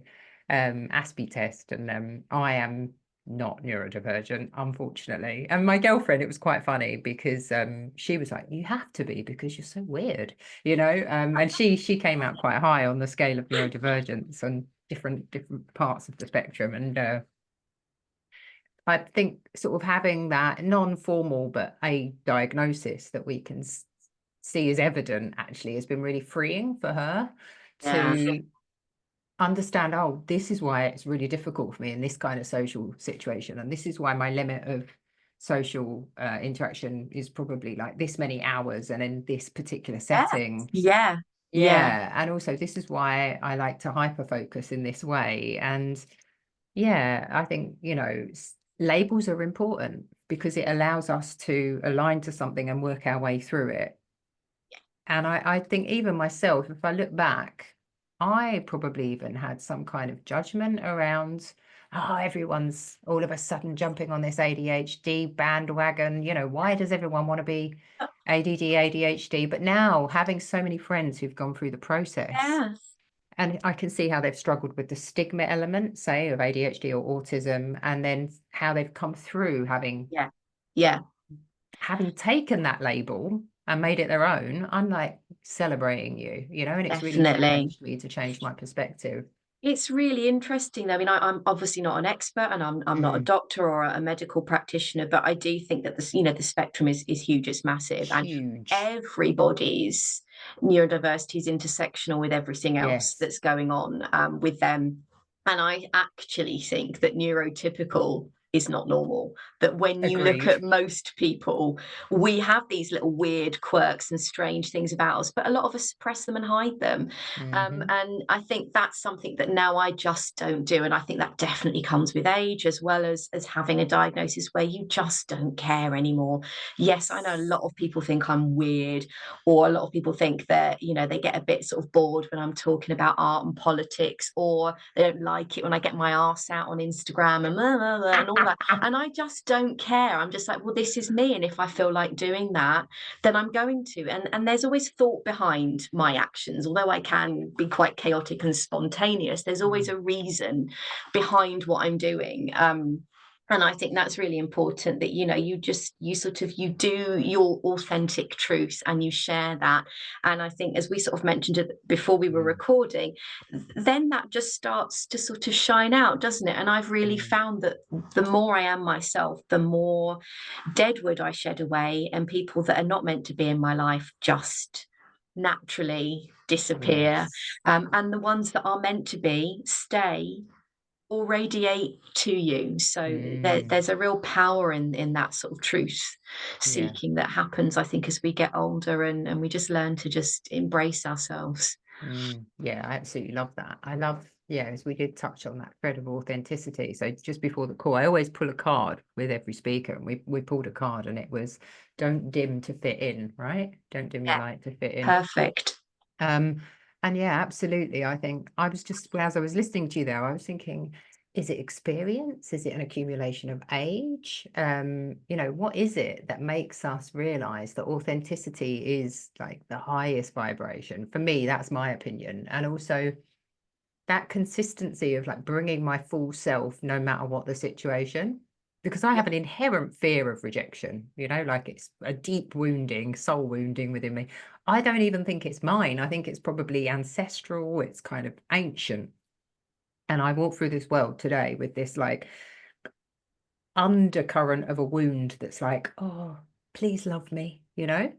ASPE test, and I am not neurodivergent, unfortunately. And my girlfriend, it was quite funny because she was like, you have to be because you're so weird, and she came out quite high on the scale of neurodivergence on different parts of the spectrum. And I think sort of having that non-formal but a diagnosis that we can see as evident actually has been really freeing for her to understand, oh, this is why it's really difficult for me in this kind of social situation, and this is why my limit of social interaction is probably like this many hours and in this particular setting. And also this is why I like to hyper focus in this way. And I think labels are important because it allows us to align to something and work our way through it. And I think even myself, if I look back I probably even had some kind of judgment around, oh, everyone's all of a sudden jumping on this ADHD bandwagon. You know, why does everyone want to be ADD, ADHD? But now, having so many friends who've gone through the process, Yeah. and I can see how they've struggled with the stigma element, say, of ADHD or autism, and then how they've come through Yeah. Yeah. having taken that label and made it their own. I'm like celebrating you, you know, and it's really Definitely. challenged me to change my perspective. It's really interesting. I mean, I'm obviously not an expert, and I'm not a Mm, doctor or a medical practitioner, but I do think that the spectrum is huge, it's massive, and huge. everybody's neurodiversity is intersectional with everything else Yes. that's going on with them. And I actually think that neurotypical is not normal. That when you look Agreed. at most people, we have these little weird quirks and strange things about us, but a lot of us suppress them and hide them. Hmm. And I think that's something that now I just don't do. And I think that definitely comes with age, as well as having a diagnosis where you just don't care anymore. Yes, I know a lot of people think I'm weird, or a lot of people think that, they get a bit sort of bored when I'm talking about art and politics, or they don't like it when I get my arse out on Instagram and blah, blah, blah, and all that. And I just don't care. I'm just like, well, this is me. And if I feel like doing that, then I'm going to. And there's always thought behind my actions. Although I can be quite chaotic and spontaneous, there's always a reason behind what I'm doing. And I think that's really important, that you do your authentic truth and you share that. And I think, as we sort of mentioned it before we were Mm, recording, then that just starts to sort of shine out, doesn't it? And I've really mm, found that the more I am myself, the more deadwood I shed away, and people that are not meant to be in my life just naturally disappear. yes. And the ones that are meant to be stay or radiate to you. So Mm, there's a real power in that sort of truth yeah. seeking that happens, I think, as we get older, and we just learn to just embrace ourselves. Yeah, I absolutely love that. I love, yeah, as we did touch on that thread of authenticity. So just before the call, I always pull a card with every speaker, and we pulled a card, and it was don't dim to fit in, right? Don't dim your Yeah, light to fit in. perfect. Um, and yeah, absolutely. I think I was just, well, as I was listening to you there, I was thinking, is it experience? Is it an accumulation of age? You know, what is it that makes us realize that authenticity is like the highest vibration? For me, that's my opinion. And also that consistency of like bringing my full self no matter what the situation, because I Yeah. have an inherent fear of rejection, you know, like it's a deep wounding, soul wounding within me. I don't even think it's mine. I think it's probably ancestral, it's kind of ancient. And I walk through this world today with this like undercurrent of a wound that's like, oh, please love me, you know?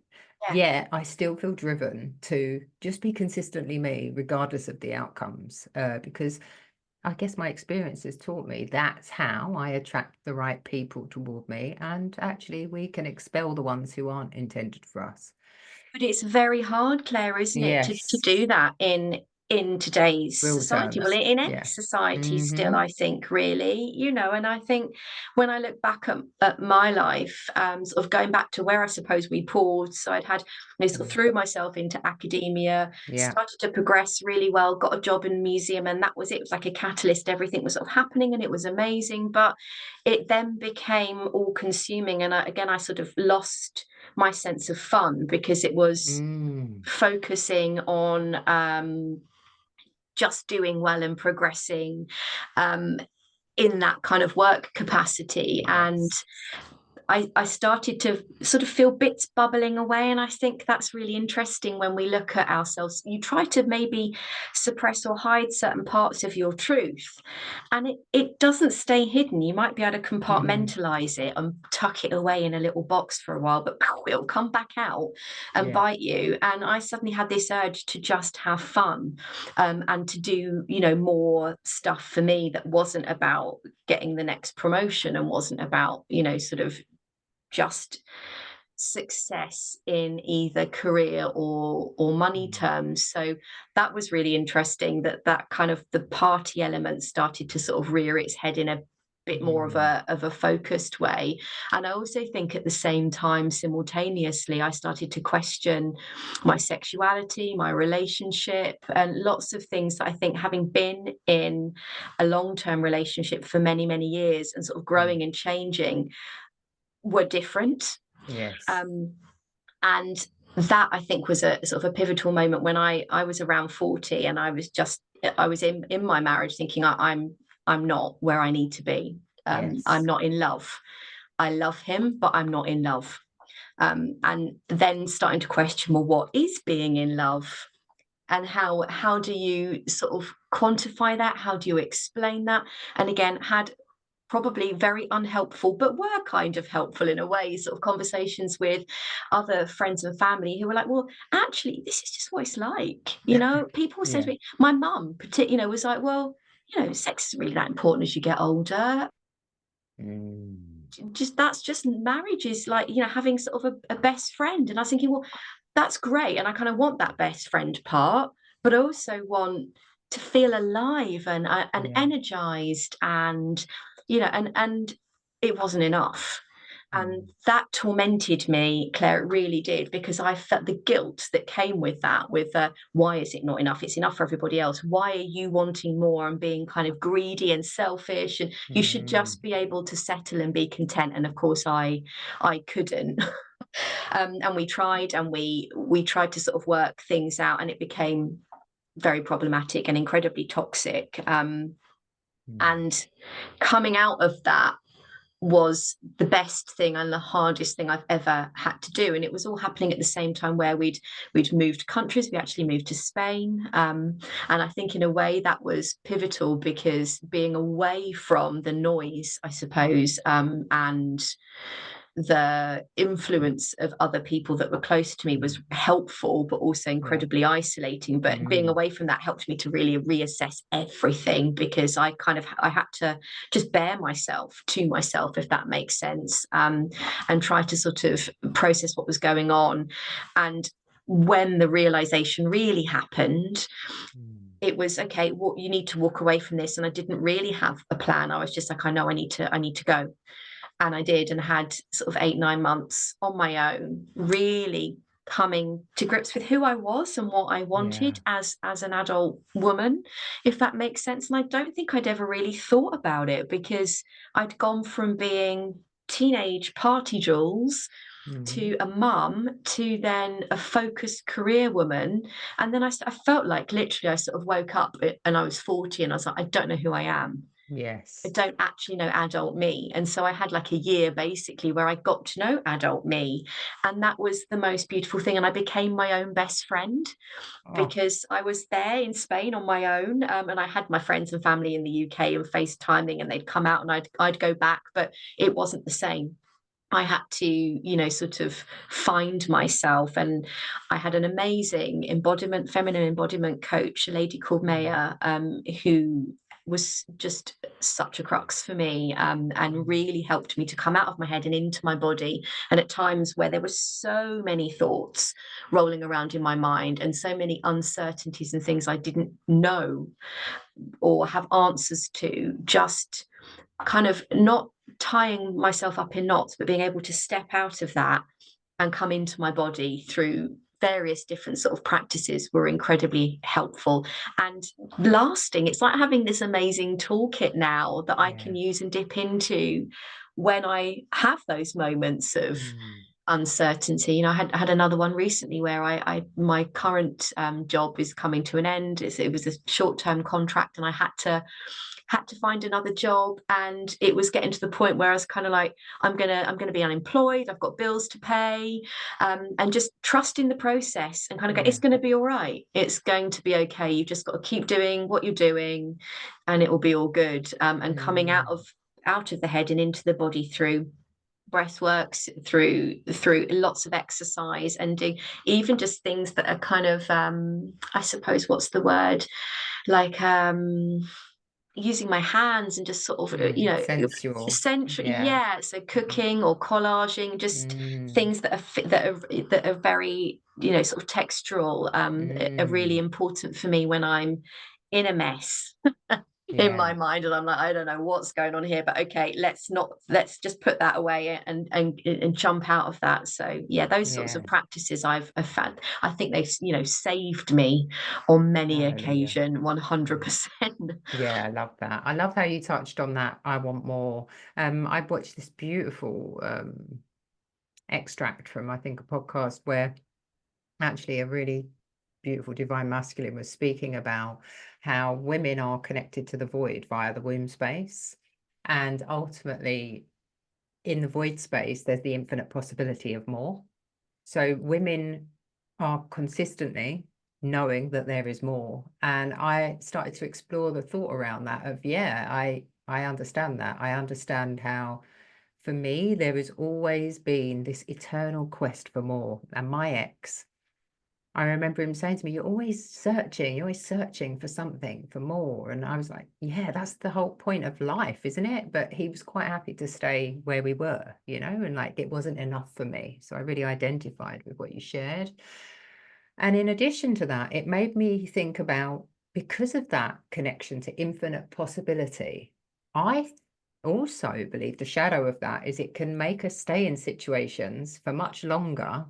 Yeah. Yeah, I still feel driven to just be consistently me, regardless of the outcomes, because I guess my experience has taught me that's how I attract the right people toward me. And actually, we can expel the ones who aren't intended for us. But it's very hard, Claire, isn't it, to Yes, do that in today's real society? Well, terms. in any Yeah. society still, Hmm. I think, really, and I think when I look back at my life, sort of going back to where I suppose we paused. So I'd had, sort of threw myself into academia, Yeah. started to progress really well, got a job in a museum, and that was it. It was like a catalyst. Everything was sort of happening and it was amazing. But it then became all consuming. And I sort of lost my sense of fun, because it was Mm. focusing on just doing well and progressing um, in that kind of work capacity. And Yes. I started to sort of feel bits bubbling away. And I think that's really interesting when we look at ourselves. You try to maybe suppress or hide certain parts of your truth, and it doesn't stay hidden. You might be able to Mm. compartmentalize it and tuck it away in a little box for a while, but it'll come back out and Yeah. bite you. And I suddenly had this urge to just have fun, and to do, more stuff for me that wasn't about getting the next promotion, and wasn't about, sort of just success in either career or money Mm. terms. So that was really interesting, that kind of the party element started to sort of rear its head in a bit more of a focused way. And I also think at the same time, simultaneously, I started to question my sexuality, my relationship, and lots of things that I think, having been in a long-term relationship for many, many years and sort of growing and changing, were different. Yes. And that, I think, was a sort of a pivotal moment when I was around 40, and I was in my marriage thinking, I'm not where I need to be. Yes. I'm not in love. I love him, but I'm not in love. And then starting to question, well, what is being in love? And how do you sort of quantify that? How do you explain that? And again, had probably very unhelpful, but were kind of helpful in a way, sort of conversations with other friends and family who were like, well, actually, this is just what it's like. People say to me, my mum, was like, well, sex isn't really that important as you get older. That's just marriage is like, having sort of a best friend. And I was thinking, well, that's great. And I kind of want that best friend part, but I also want to feel alive and energized, and and it wasn't enough. And that tormented me, Claire. It really did, because I felt the guilt that came with that, with why is it not enough? It's enough for everybody else. Why are you wanting more and being kind of greedy and selfish? And you should just be able to settle and be content. And of course, I couldn't. And we tried, and we tried to sort of work things out, and it became very problematic and incredibly toxic. And coming out of that was the best thing and the hardest thing I've ever had to do. And it was all happening at the same time where we'd moved countries. We actually moved to Spain. And I think in a way that was pivotal, because being away from the noise, I suppose, and the influence of other people that were close to me was helpful, but also incredibly isolating. But being away from that helped me to really reassess everything, because I had to just bear myself to myself, if that makes sense, and try to sort of process what was going on. And when the realization really happened, it was, okay, well, you need to walk away from this. And I didn't really have a plan. I was just like, I know I need to go. And I did, and had sort of 8-9 months on my own, really coming to grips with who I was and what I wanted as an adult woman, if that makes sense. And I don't think I'd ever really thought about it, because I'd gone from being teenage party Jules to a mum, to then a focused career woman. And then I felt like, literally, I sort of woke up and I was 40, and I was like, I don't know who I am. Yes. I don't actually know adult me. And so I had like a year basically where I got to know adult me. And that was the most beautiful thing. And I became my own best friend, because I was there in Spain on my own. And I had my friends and family in the UK and FaceTiming, and they'd come out, and I'd go back, but it wasn't the same. I had to, sort of find myself. And I had an amazing feminine embodiment coach, a lady called Maya, who was just such a crux for me, and really helped me to come out of my head and into my body. And at times where there were so many thoughts rolling around in my mind, and so many uncertainties and things I didn't know or have answers to, just kind of not tying myself up in knots, but being able to step out of that and come into my body through various different sort of practices were incredibly helpful and lasting. It's like having this amazing toolkit now that I can use and dip into when I have those moments of uncertainty. I had another one recently where my current job is coming to an end. It was a short-term contract, and I had to find another job, and it was getting to the point where I was kind of like, I'm gonna be unemployed, I've got bills to pay, and just trusting the process and kind of go, it's going to be all right, it's going to be okay, you've just got to keep doing what you're doing, and it will be all good. And coming out of the head and into the body through breath works, through lots of exercise, and doing even just things that are kind of I suppose, what's the word, like using my hands and just sort of sensual. So cooking or collaging, just things that are very sort of textural, are really important for me when I'm in a mess. in Yeah. my mind, and I'm like, I don't know what's going on here, but okay, let's just put that away and jump out of that. So yeah, those sorts Yeah. of practices I've found, I think they've, you know, saved me on many Hallelujah. occasion, 100%. Yeah, I love that. I love how you touched on that. I want more. I watched this beautiful extract from, I think, a podcast where actually a really beautiful divine masculine was speaking about how women are connected to the void via the womb space. And ultimately, in the void space, there's the infinite possibility of more. So women are consistently knowing that there is more. And I started to explore the thought around that of, yeah, I understand that. I understand how, for me, there has always been this eternal quest for more. And my ex, I remember him saying to me, you're always searching for something, for more. And I was like, yeah, that's the whole point of life, isn't it? But he was quite happy to stay where we were, and like it wasn't enough for me. So I really identified with what you shared. And in addition to that, it made me think about, because of that connection to infinite possibility, I also believe the shadow of that is it can make us stay in situations for much longer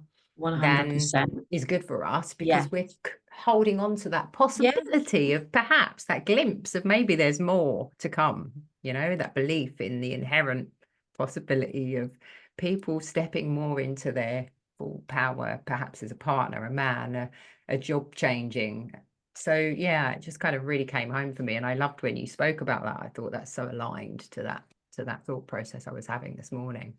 than 100%. is good for us, Yeah. because we're holding on to that Yeah. possibility of perhaps that glimpse of maybe there's more to come, that belief in the inherent possibility of people stepping more into their full power, perhaps as a partner, a man, a job changing. So yeah, it just kind of really came home for me. And I loved when you spoke about that. I thought that's so aligned to that thought process I was having this morning.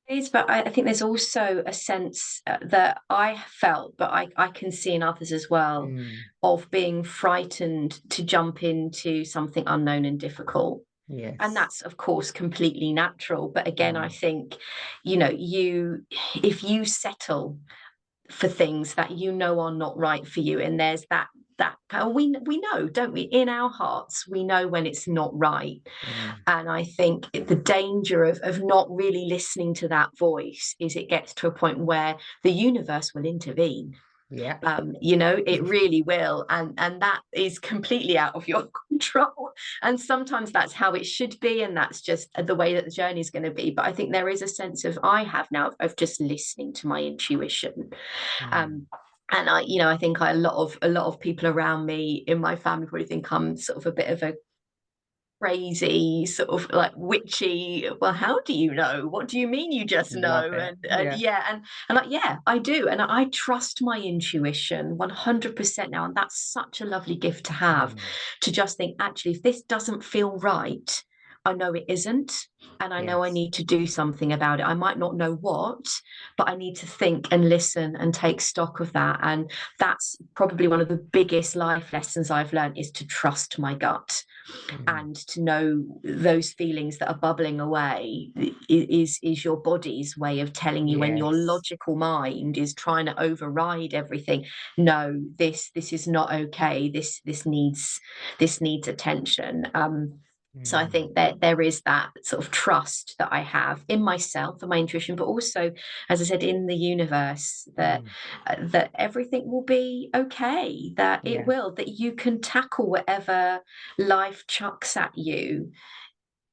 It is, but I think there's also a sense that I felt, but I can see in others as well, Mm, of being frightened to jump into something unknown and difficult. And yes. that's, of course, completely natural. But again, I Mm, think, if you settle for things that you know are not right for you, and there's that we know, don't we, in our hearts, we know when it's not right. mm, And I think the danger of not really listening to that voice is it gets to a point where the universe will intervene. yeah. It really will, and that is completely out of your control. And sometimes that's how it should be, and that's just the way that the journey is going to be. But I think there is a sense of, I have now, of just listening to my intuition. Mm, um and I think a lot of people around me in my family probably think I'm sort of a bit of a crazy, sort of like witchy. Well, how do you know? What do you mean you just love know? it. And Yeah. yeah, and like, yeah, I do, and I trust my intuition 100% now, and that's such a lovely gift to have, Mm, to just think, actually, if this doesn't feel right, I know it isn't, and I know I yes. need to do something about it. I might not know what, but I need to think and listen and take stock of that. And that's probably one of the biggest life lessons I've learned, is to trust my gut, Mm, and to know those feelings that are bubbling away is your body's way of telling you, when your yes. logical mind is trying to override everything, no, this is not okay, this needs attention. So I Mm, think that there is that sort of trust that I have in myself and my intuition, but also, as I said, in the universe, that mm, that everything will be okay, that it yeah. will, that you can tackle whatever life chucks at you.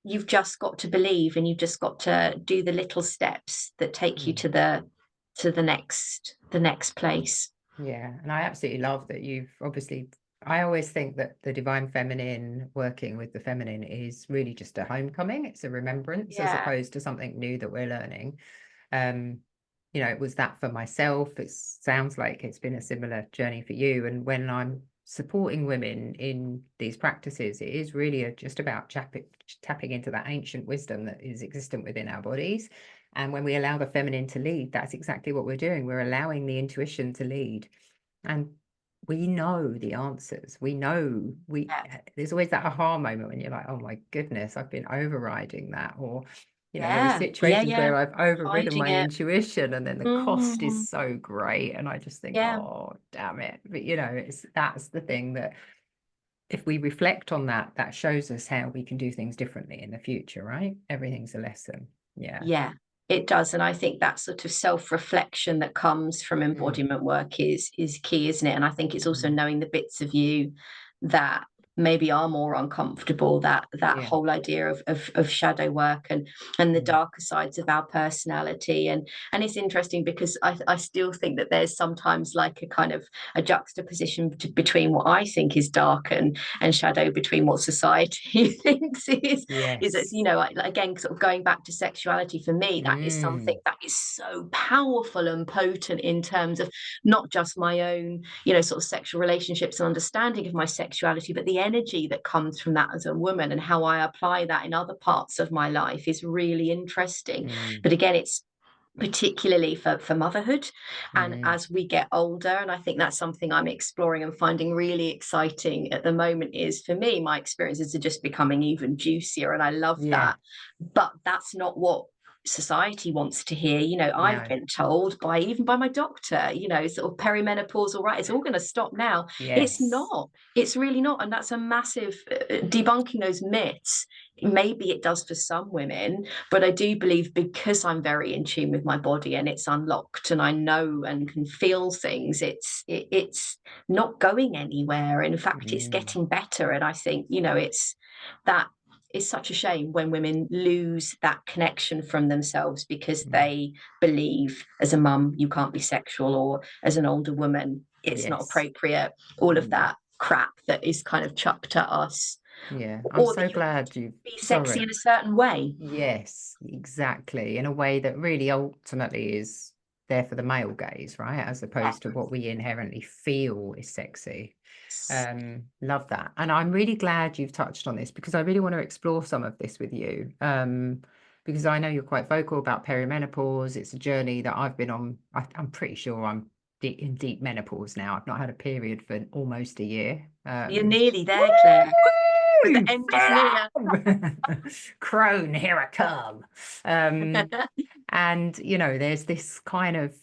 You've just got to believe, and you've just got to do the little steps that take you Mm, to the next place. yeah. And I absolutely love that you've obviously, I always think that the divine feminine working with the feminine is really just a homecoming. It's a remembrance as Yeah. opposed to something new that we're learning. Um, it was that for myself. It sounds like it's been a similar journey for you. And when I'm supporting women in these practices, it is really just about tapping into that ancient wisdom that is existent within our bodies. And when we allow the feminine to lead, that's exactly what we're doing. We're allowing the intuition to lead. And we know the answers. We know Yeah. there's always that aha moment when you're like, oh my goodness, I've been overriding that. Or, there are Yeah. Yeah. situations Yeah. where I've overridden Hiding my it. intuition and then the cost Mm, is so great. And I just think, yeah. oh, damn it. But that's the thing, that if we reflect on that, that shows us how we can do things differently in the future, right? Everything's a lesson. Yeah. Yeah, it does. And I think that sort of self-reflection that comes from Mm, embodiment work is key, isn't it? And I think it's also mm, knowing the bits of you that maybe are more uncomfortable, that Yeah. whole idea of shadow work and the Mm. darker sides of our personality. And it's interesting because I still think that there's sometimes like a kind of a juxtaposition between what I think is dark and shadow, between what society thinks is, Yes. you know, like, again, sort of going back to sexuality, for me, that is something Mm. that is so powerful and potent in terms of not just my own, you know, sort of sexual relationships and understanding of my sexuality, but the energy that comes from that as a woman, and how I apply that in other parts of my life is really interesting. Mm. But again, it's particularly for motherhood and Mm. as we get older, and I think that's something I'm exploring and finding really exciting at the moment. Is, for me, my experiences are just becoming even juicier, and I love Yeah. that. But that's not what society wants to hear. You know, I've No. been told by, even by my doctor, you know, sort of perimenopause, all right, it's all going to stop now. It's Yes. not. It's really not. And that's a massive debunking those myths. Maybe it does for some women, but I do believe, because I'm very in tune with my body and it's unlocked and I know and can feel things, it's not going anywhere. In fact, it's Mm. getting better. And I think, you know, that it's such a shame when women lose that connection from themselves because Mm. they believe, as a mum, you can't be sexual, or as an older woman, it's not Yes. appropriate. All of Mm. that crap that is kind of chucked at us, Yeah. I'm or that so you have glad to you, be sexy sorry. in a certain way. Yes, exactly. In a way that really ultimately is there for the male gaze, right? As Yeah. opposed to what we inherently feel is sexy. Love that. And I'm really glad you've touched on this, because I really want to explore some of this with you. Because I know you're quite vocal about perimenopause. It's a journey that I've been on. I'm pretty sure I'm in deep menopause now. I've not had a period for almost a year. You're nearly there, Claire. The Woo! end is near. Crone, here I come. And there's this kind of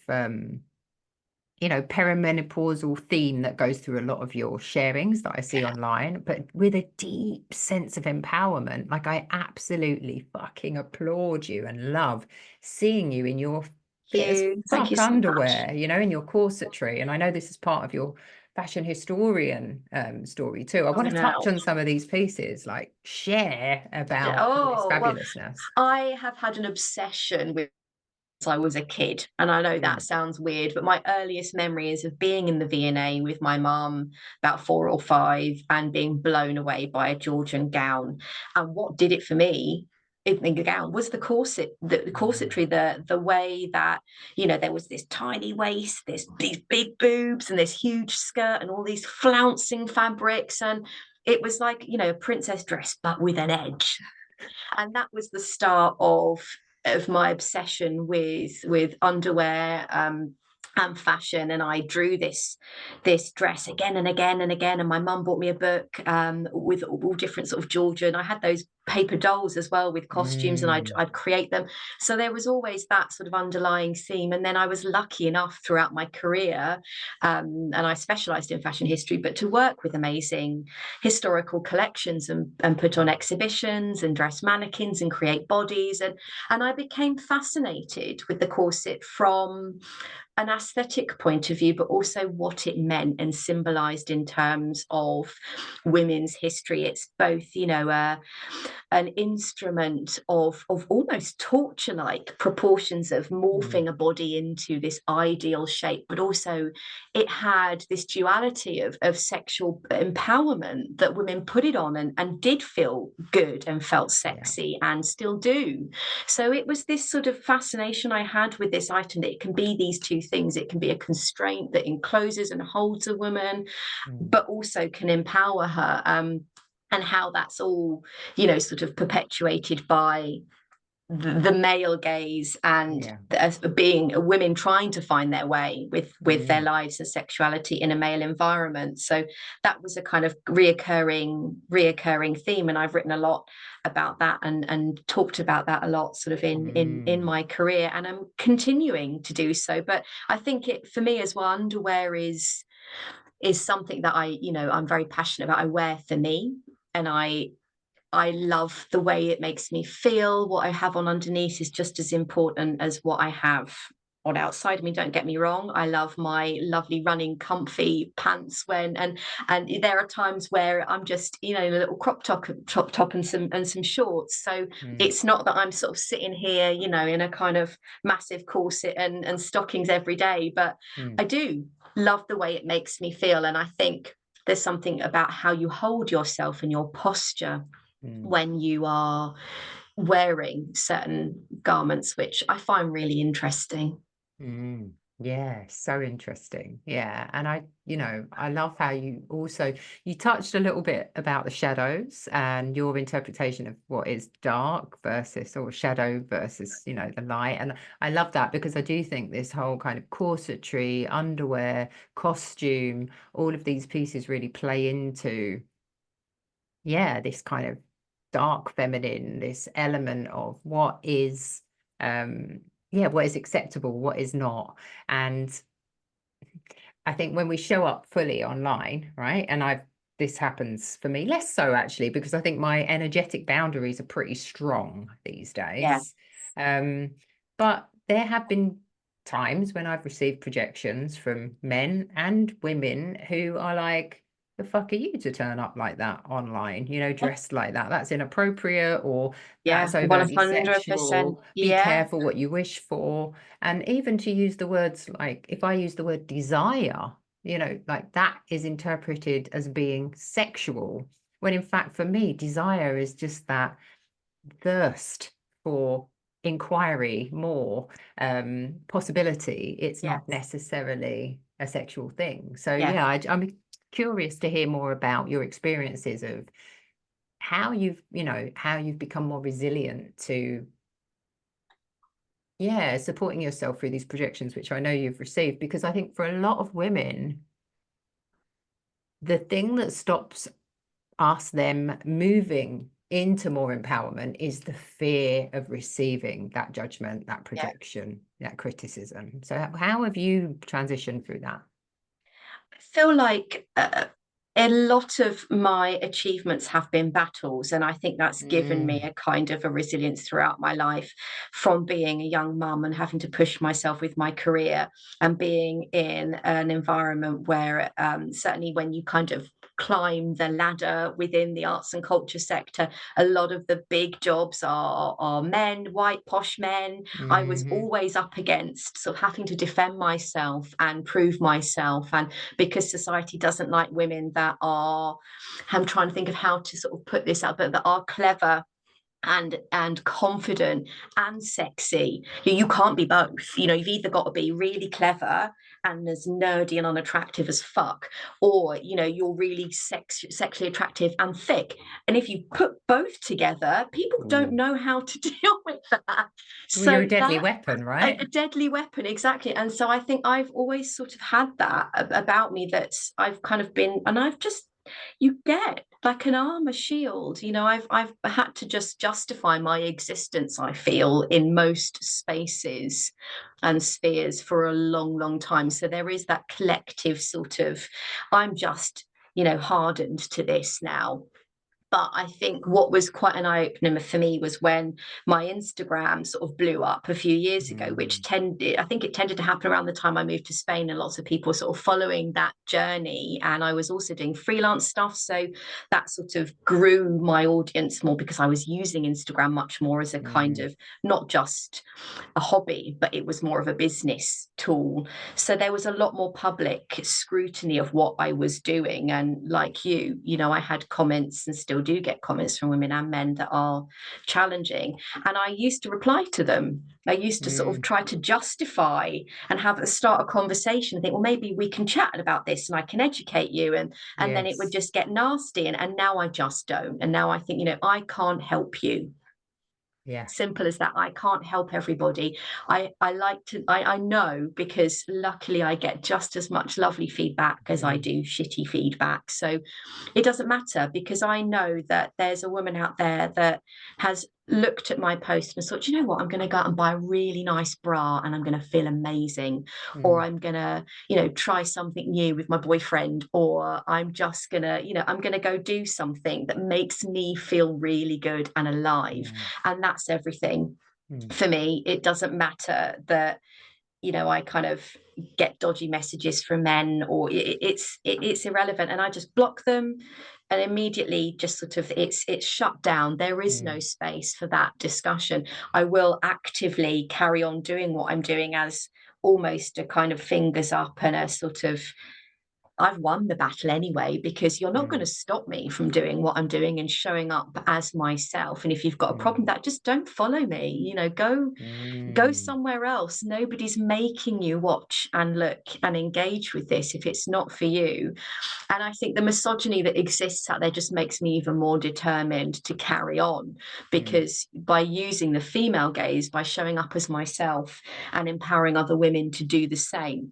perimenopausal theme that goes through a lot of your sharings that I see online, but with a deep sense of empowerment. Like, I absolutely fucking applaud you and love seeing you in your fit as Thank you fuck so much. underwear, in your corsetry. And I know this is part of your fashion historian story too. I Oh, want to touch no. on some of these pieces, like share Yeah. about this Oh, well, fabulousness. I have had an obsession with since I was a kid. And I know that Mm. sounds weird, but my earliest memories of being in the V&A with my mum, about 4 or 5, and being blown away by a Georgian gown. And what did it for me in the gown was the corset, the Mm. corsetry, the way that, there was this tiny waist, these big boobs, and this huge skirt, and all these flouncing fabrics. And it was like, a princess dress, but with an edge. And that was the start of my obsession with underwear, and fashion. And I drew this dress again and again and again. And my mum bought me a book, with all different sort of Georgian. I had those paper dolls as well with costumes, and Mm. I'd create them. So there was always that sort of underlying theme. And then I was lucky enough throughout my career, and I specialised in fashion history, but to work with amazing historical collections, and put on exhibitions and dress mannequins and create bodies. And I became fascinated with the corset from an aesthetic point of view, but also what it meant and symbolized in terms of women's history. It's both, an instrument of almost torture-like proportions, of Mm. morphing a body into this ideal shape, but also it had this duality of sexual empowerment, that women put it on and did feel good and felt Yeah. sexy and still do. So it was this sort of fascination I had with this item, that it can be these two things. It can be a constraint that encloses and holds a woman, Mm. but also can empower her. And how that's all, sort of perpetuated by the male gaze, and Yeah. being women trying to find their way with their Mm. lives and sexuality in a male environment. So that was a kind of reoccurring theme, and I've written a lot about that, and talked about that a lot, sort of in Mm. my career, and I'm continuing to do so. But I think it, for me as well, underwear is something that I'm very passionate about. I wear for me, and I love the way it makes me feel. What I have on underneath is just as important as what I have on outside. I mean, don't get me wrong, I love my lovely running comfy pants and there are times where I'm just, in a little crop top and some shorts. So it's not that I'm sort of sitting here, in a kind of massive corset and stockings every day, but I do love the way it makes me feel. And I think there's something about how you hold yourself and your posture when you are wearing certain garments, which I find really interesting. Yeah, so interesting. Yeah. And I love how you touched a little bit about the shadows and your interpretation of what is dark versus, or shadow versus, the light. And I love that, because I do think this whole kind of corsetry, underwear, costume, all of these pieces really play into, this kind of dark feminine, this element of what is, what is acceptable, what is not. And I think when we show up fully online, right? And this happens for me less so, actually, because I think my energetic boundaries are pretty strong these Yeah. days. But there have been times when I've received projections from men and women who are like, the fuck are you to turn up like that online, dressed like that? That's inappropriate, or Yeah, that's overtly 100%. sexual. Be Yeah, careful what you wish for. And even to use the words, like, if I use the word desire, like that is interpreted as being sexual, when in fact, for me, desire is just that thirst for inquiry, more possibility. It's yes, not necessarily a sexual thing. So yeah. yeah, I'm curious to hear more about your experiences of how you've become more resilient to supporting yourself through these projections, which I know you've received. Because I think for a lot of women, the thing that stops them moving into more empowerment is the fear of receiving that judgment, that Yeah. projection, that criticism. So how have you transitioned through that? I feel like a lot of my achievements have been battles, and I think that's given me a kind of a resilience throughout my life, from being a young mum and having to push myself with my career, and being in an environment where certainly when you kind of climb the ladder within the arts and culture sector, a lot of the big jobs are men, white posh men. I was always up against sort of having to defend myself and prove myself, and because society doesn't like women that are, I'm trying to think of how to sort of put this out, but that are clever and confident and sexy. You can't be both. You've either got to be really clever and as nerdy and unattractive as fuck, or you're really sexually attractive and thick. And if you put both together, people don't know how to deal with that. Well, you're So a deadly that weapon, a right? deadly weapon, exactly. And so I think I've always sort of had that about me, that I've kind of been, and I've just, you get like an armor shield. I've had to just justify my existence, I feel, in most spaces and spheres for a long time. So there is that collective sort of, I'm just, hardened to this now. But I think what was quite an eye-opener for me was when my Instagram sort of blew up a few years ago, which I think it tended to happen around the time I moved to Spain, and lots of people sort of following that journey. And I was also doing freelance stuff. So that sort of grew my audience more, because I was using Instagram much more as a kind of, not just a hobby, but it was more of a business tool. So there was a lot more public scrutiny of what I was doing. And like I had comments, and still do get comments from women and men that are challenging. And I used to reply to them. I used to sort of try to justify and start a conversation and think, well, maybe we can chat about this and I can educate you. And then it would Yes. just get nasty. And now I just don't. And now I think, I can't help you. Yeah. Simple as that. I can't help everybody. I know, because luckily I get just as much lovely feedback as I do shitty feedback. So it doesn't matter, because I know that there's a woman out there that has looked at my post and thought, you know what, I'm going to go out and buy a really nice bra and I'm going to feel amazing. Or I'm going to, try something new with my boyfriend, or I'm just going to, I'm going to go do something that makes me feel really good and alive. Yes. And that's everything for me. It doesn't matter that I kind of get dodgy messages from men, or it's irrelevant, and I just block them, and immediately just sort of it's shut down. There is no Mm, space for that discussion. I will actively carry on doing what I'm doing as almost a kind of fingers up and a sort of, I've won the battle anyway, because you're not going to mm, stop me from doing what I'm doing and showing up as myself. And if you've got a problem mm, with that, just don't follow me. Go mm, somewhere else. Nobody's making you watch and look and engage with this if it's not for you. And I think the misogyny that exists out there just makes me even more determined to carry on, mm, because by using the female gaze, by showing up as myself and empowering other women to do the same,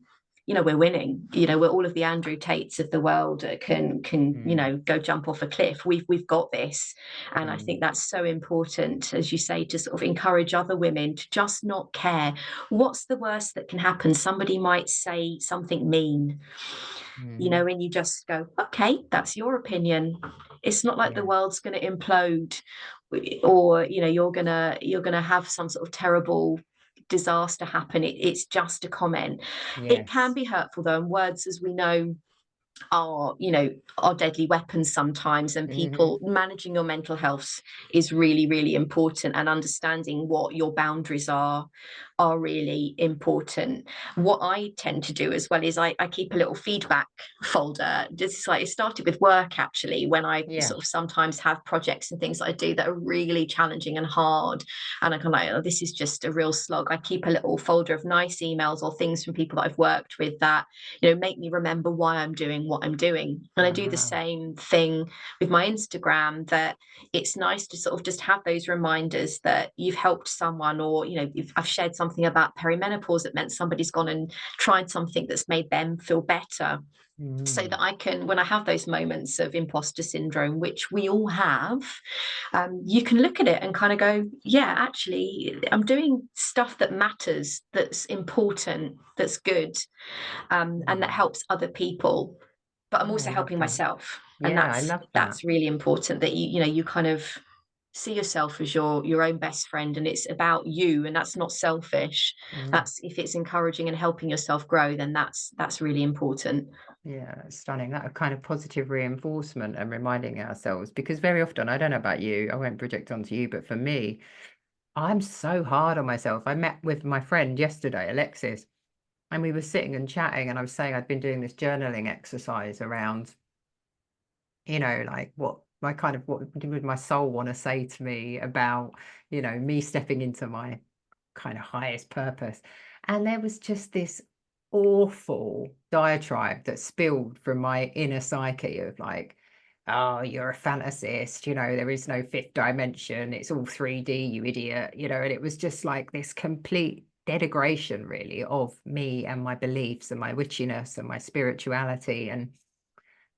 we're winning. We're all of the Andrew Tates of the world can mm, go jump off a cliff. We've got this. And I mm, think that's so important, as you say, to sort of encourage other women to just not care. What's the worst that can happen? Somebody might say something mean, mm. and you just go, okay, that's your opinion. It's not like the Yeah. world's going to implode, or you're gonna have some sort of terrible disaster happen. It's just a comment. It can Yes. be hurtful though, and words, as we know, are deadly weapons sometimes, and Hmm. people managing your mental health is really, really important, and understanding what your boundaries are really important. What I tend to do as well is I keep a little feedback folder. Just like, it started with work actually, when I Yeah. sort of sometimes have projects and things that I do that are really challenging and hard, and I kind of like, oh, this is just a real slog. I keep a little folder of nice emails or things from people that I've worked with that make me remember why I'm doing what I'm doing. And I do the Wow. same thing with my Instagram, that it's nice to sort of just have those reminders that you've helped someone, or I've shared something about perimenopause that meant somebody's gone and tried something that's made them feel better, so Mm, that I can, when I have those moments of imposter syndrome, which we all have, you can look at it and kind of go, yeah, actually, I'm doing stuff that matters, that's important, that's good, and that mm. helps other people. But I'm Yeah, I also love helping that. myself, and Yeah, I that's love that. that's really important. That you kind of see yourself as your own best friend, and it's about you, and that's not selfish. Mm. That's, if it's encouraging and helping yourself grow, then that's really important. Yeah, it's stunning. That kind of positive reinforcement and reminding ourselves, because very often, I don't know about you, I won't project onto you, but for me, I'm so hard on myself. I met with my friend yesterday, Alexis, and we were sitting and chatting, and I was saying I'd been doing this journaling exercise around, like what would my soul want to say to me about, me stepping into my kind of highest purpose. And there was just this awful diatribe that spilled from my inner psyche of like, oh, you're a fantasist, there is no fifth dimension, it's all 3D, you idiot, and it was just like this complete denigration really of me and my beliefs and my witchiness and my spirituality. And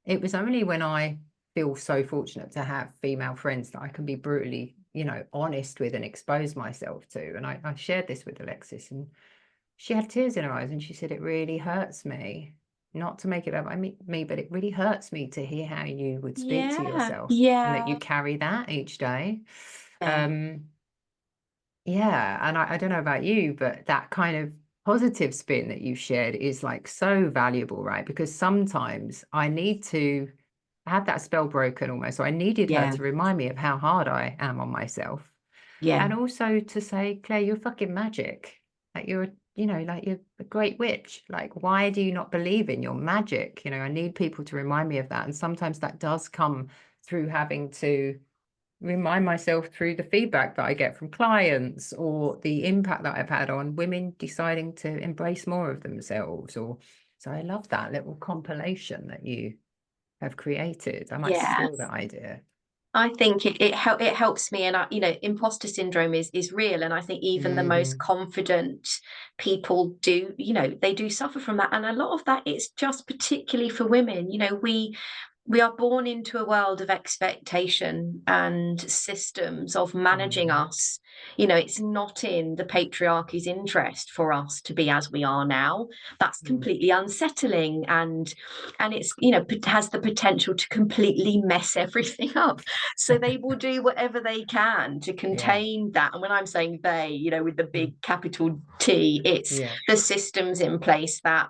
it was only when I feel so fortunate to have female friends that I can be brutally, honest with and expose myself to. And I shared this with Alexis, and she had tears in her eyes, and she said, it really hurts me, not to make it about me, but it really hurts me to hear how you would speak to Yeah, yourself and that you yeah, carry that each day. yeah, Um, yeah, and I don't know about you, but that kind of positive spin that you shared is like so valuable, right? Because sometimes I need to have that spell broken almost. So I needed her yeah, to remind me of how hard I am on myself. yeah, And also to say, Claire, you're fucking magic. Like like you're a great witch. Like, why do you not believe in your magic? I need people to remind me of that. And sometimes that does come through having to remind myself through the feedback that I get from clients or the impact that I've had on women deciding to embrace more of themselves. Or so I love that little compilation that you have created. I might yeah. steal that idea. I think it helps me, and imposter syndrome is real, and I think even the most Hmm. confident people they do suffer from that, and a lot of that, it's just particularly for women. We we are born into a world of expectation and systems of managing us. You know, it's not in the patriarchy's interest for us to be as we are now. That's completely unsettling, and it's, you know, has the potential to completely mess everything up. So they will do whatever they can to contain that. And when I'm saying they, you know, with the big capital T, it's the systems in place that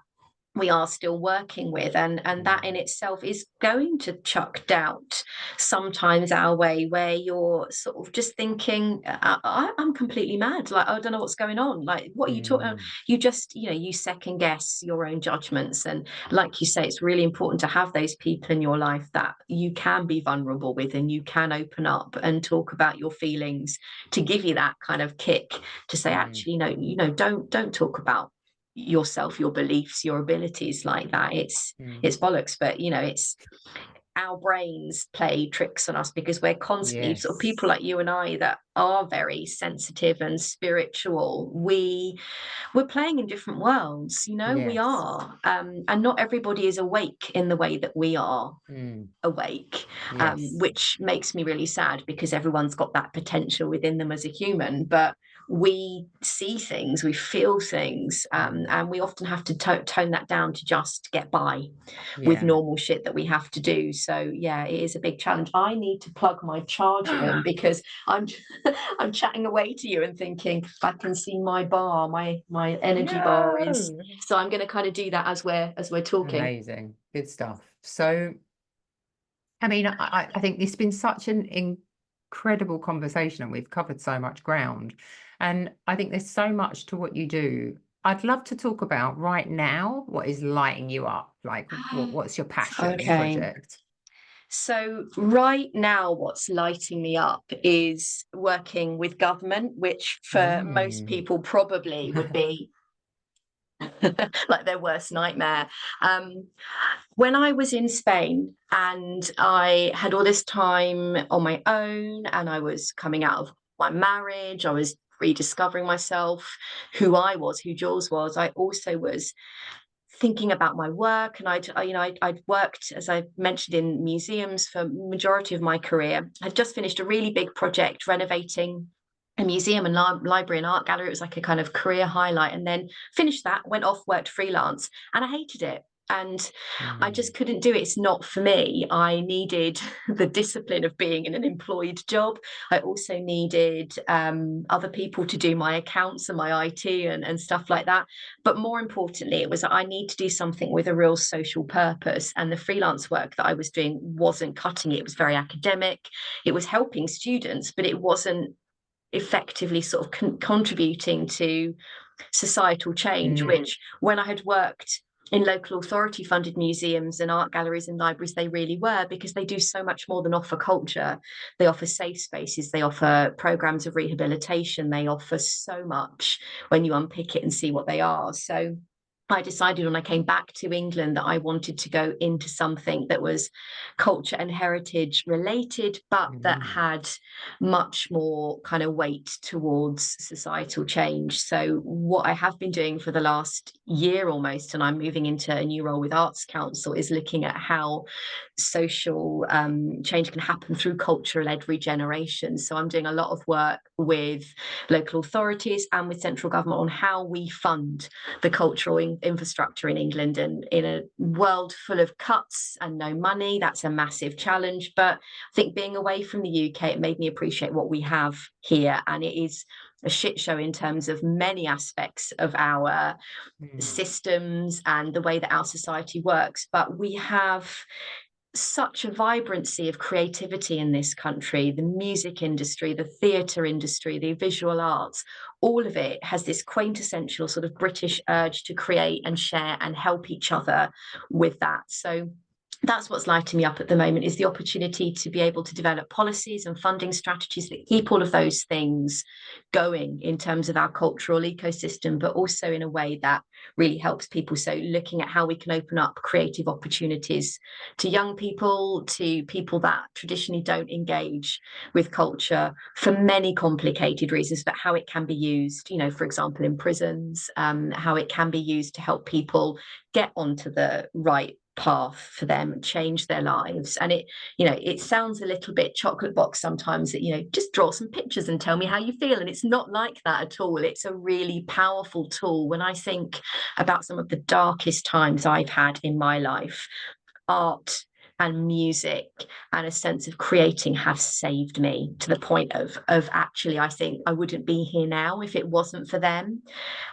we are still working with, and that in itself is going to chuck doubt sometimes our way, where you're sort of just thinking, I'm completely mad, like, I don't know what's going on, like, what are you talking about? You just, you know, you second guess your own judgments. And like you say, it's really important to have those people in your life that you can be vulnerable with, and you can open up and talk about your feelings, to give you that kind of kick to say, actually, no, you know, don't talk about yourself, your beliefs, your abilities like that. It's bollocks. But you know, it's our brains play tricks on us, because we're constantly sort of, people like you and I that are very sensitive and spiritual, we're playing in different worlds, you know. We are, and not everybody is awake in the way that we are awake, which makes me really sad, because everyone's got that potential within them as a human, but we see things, we feel things, and we often have to tone that down to just get by with normal shit that we have to do. So yeah, it is a big challenge. I need to plug my charger in, because I'm I'm chatting away to you and thinking, I can see my bar, my energy bar is, so I'm going to kind of do that as we're talking. Amazing, good stuff. So I mean, I think it's been such an incredible conversation, and we've covered so much ground. And I think there's so much to what you do. I'd love to talk about right now what is lighting you up. Like, what's your passion project? So right now, what's lighting me up is working with government, which for most people probably would be like their worst nightmare. When I was in Spain and I had all this time on my own, and I was coming out of my marriage, I was rediscovering myself, who I was, who Jules was. I also was thinking about my work, and I'd worked, as I mentioned, in museums for majority of my career. I'd just finished a really big project renovating a museum and library and art gallery. It was like a kind of career highlight, and then finished that, went off, worked freelance, and I hated it. And I just couldn't do it. It's not for me. I needed the discipline of being in an employed job. I also needed other people to do my accounts and my IT and stuff like that. But more importantly, it was that I need to do something with a real social purpose. And the freelance work that I was doing wasn't cutting it. It was very academic. It was helping students, but it wasn't effectively sort of contributing to societal change, which when I had worked in local authority funded museums and art galleries and libraries, they really were, because they do so much more than offer culture. They offer safe spaces, they offer programs of rehabilitation, they offer so much when you unpick it and see what they are. So I decided when I came back to England that I wanted to go into something that was culture and heritage related, but that had much more kind of weight towards societal change. So what I have been doing for the last year almost, and I'm moving into a new role with Arts Council, is looking at how social change can happen through culture-led regeneration. So I'm doing a lot of work with local authorities and with central government on how we fund the cultural infrastructure in England. And in a world full of cuts and no money, that's a massive challenge. But I think being away from the UK, it made me appreciate what we have here. And it is a shit show in terms of many aspects of our systems and the way that our society works. But we have such a vibrancy of creativity in this country. The music industry, the theatre industry, the visual arts, all of it has this quintessential sort of British urge to create and share and help each other with that. So that's what's lighting me up at the moment, is the opportunity to be able to develop policies and funding strategies that keep all of those things going in terms of our cultural ecosystem, but also in a way that really helps people. So looking at how we can open up creative opportunities to young people, to people that traditionally don't engage with culture for many complicated reasons, but how it can be used, you know, for example, in prisons, how it can be used to help people get onto the right path for them and change their lives. And it, you know, it sounds a little bit chocolate box sometimes that, you know, just draw some pictures and tell me how you feel. And it's not like that at all. It's a really powerful tool. When I think about some of the darkest times I've had in my life, art and music and a sense of creating have saved me, to the point of actually, I think I wouldn't be here now if it wasn't for them.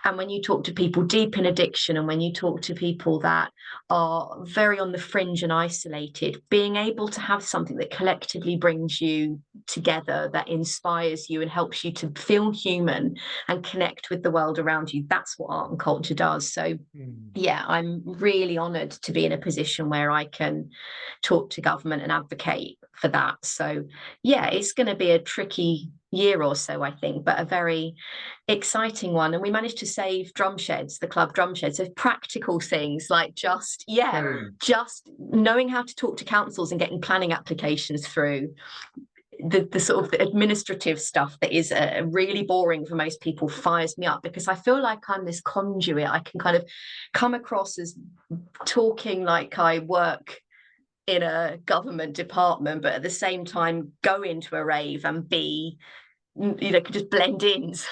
And when you talk to people deep in addiction, and when you talk to people that are very on the fringe and isolated, being able to have something that collectively brings you together, that inspires you and helps you to feel human and connect with the world around you, that's what art and culture does. So yeah, I'm really honoured to be in a position where I can talk to government and advocate for that. So yeah, it's going to be a tricky year or so, I think, but a very exciting one. And we managed to save drum sheds, the club drum sheds, of practical things like just knowing how to talk to councils and getting planning applications through. The sort of the administrative stuff that is really boring for most people fires me up, because I feel like I'm this conduit. I can kind of come across as talking like I work in a government department, but at the same time go into a rave and be, you know, could just blend in. So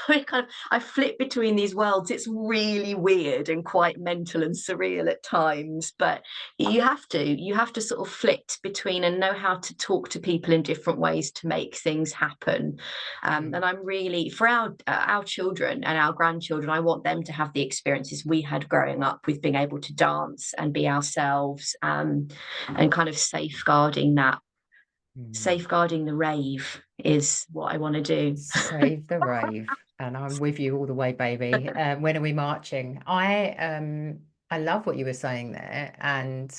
I flip between these worlds. It's really weird and quite mental and surreal at times, but you have to sort of flit between and know how to talk to people in different ways to make things happen. And I'm really, for our children and our grandchildren, I want them to have the experiences we had growing up, with being able to dance and be ourselves, and kind of safeguarding that. Safeguarding the rave is what I want to do. Save the rave. And I'm with you all the way, baby. When are we marching? I love what you were saying there. And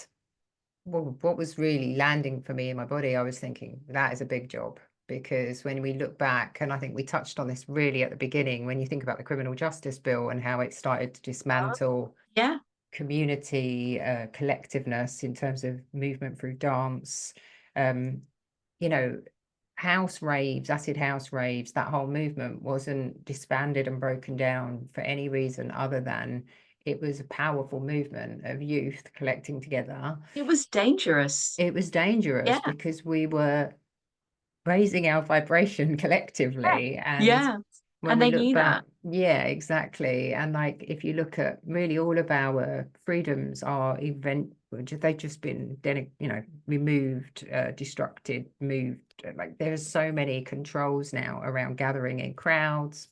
what was really landing for me in my body, I was thinking that is a big job. Because when we look back, and I think we touched on this really at the beginning, when you think about the criminal justice bill and how it started to dismantle community collectiveness in terms of movement through dance, you know, house raves, acid house raves, that whole movement wasn't disbanded and broken down for any reason other than it was a powerful movement of youth collecting together. It was dangerous. It was dangerous because we were raising our vibration collectively. And when and we they look knew back, that. exactly. And like, if you look at really all of our freedoms are they've just been, you know, removed, destructed, moved. Like, there's so many controls now around gathering in crowds,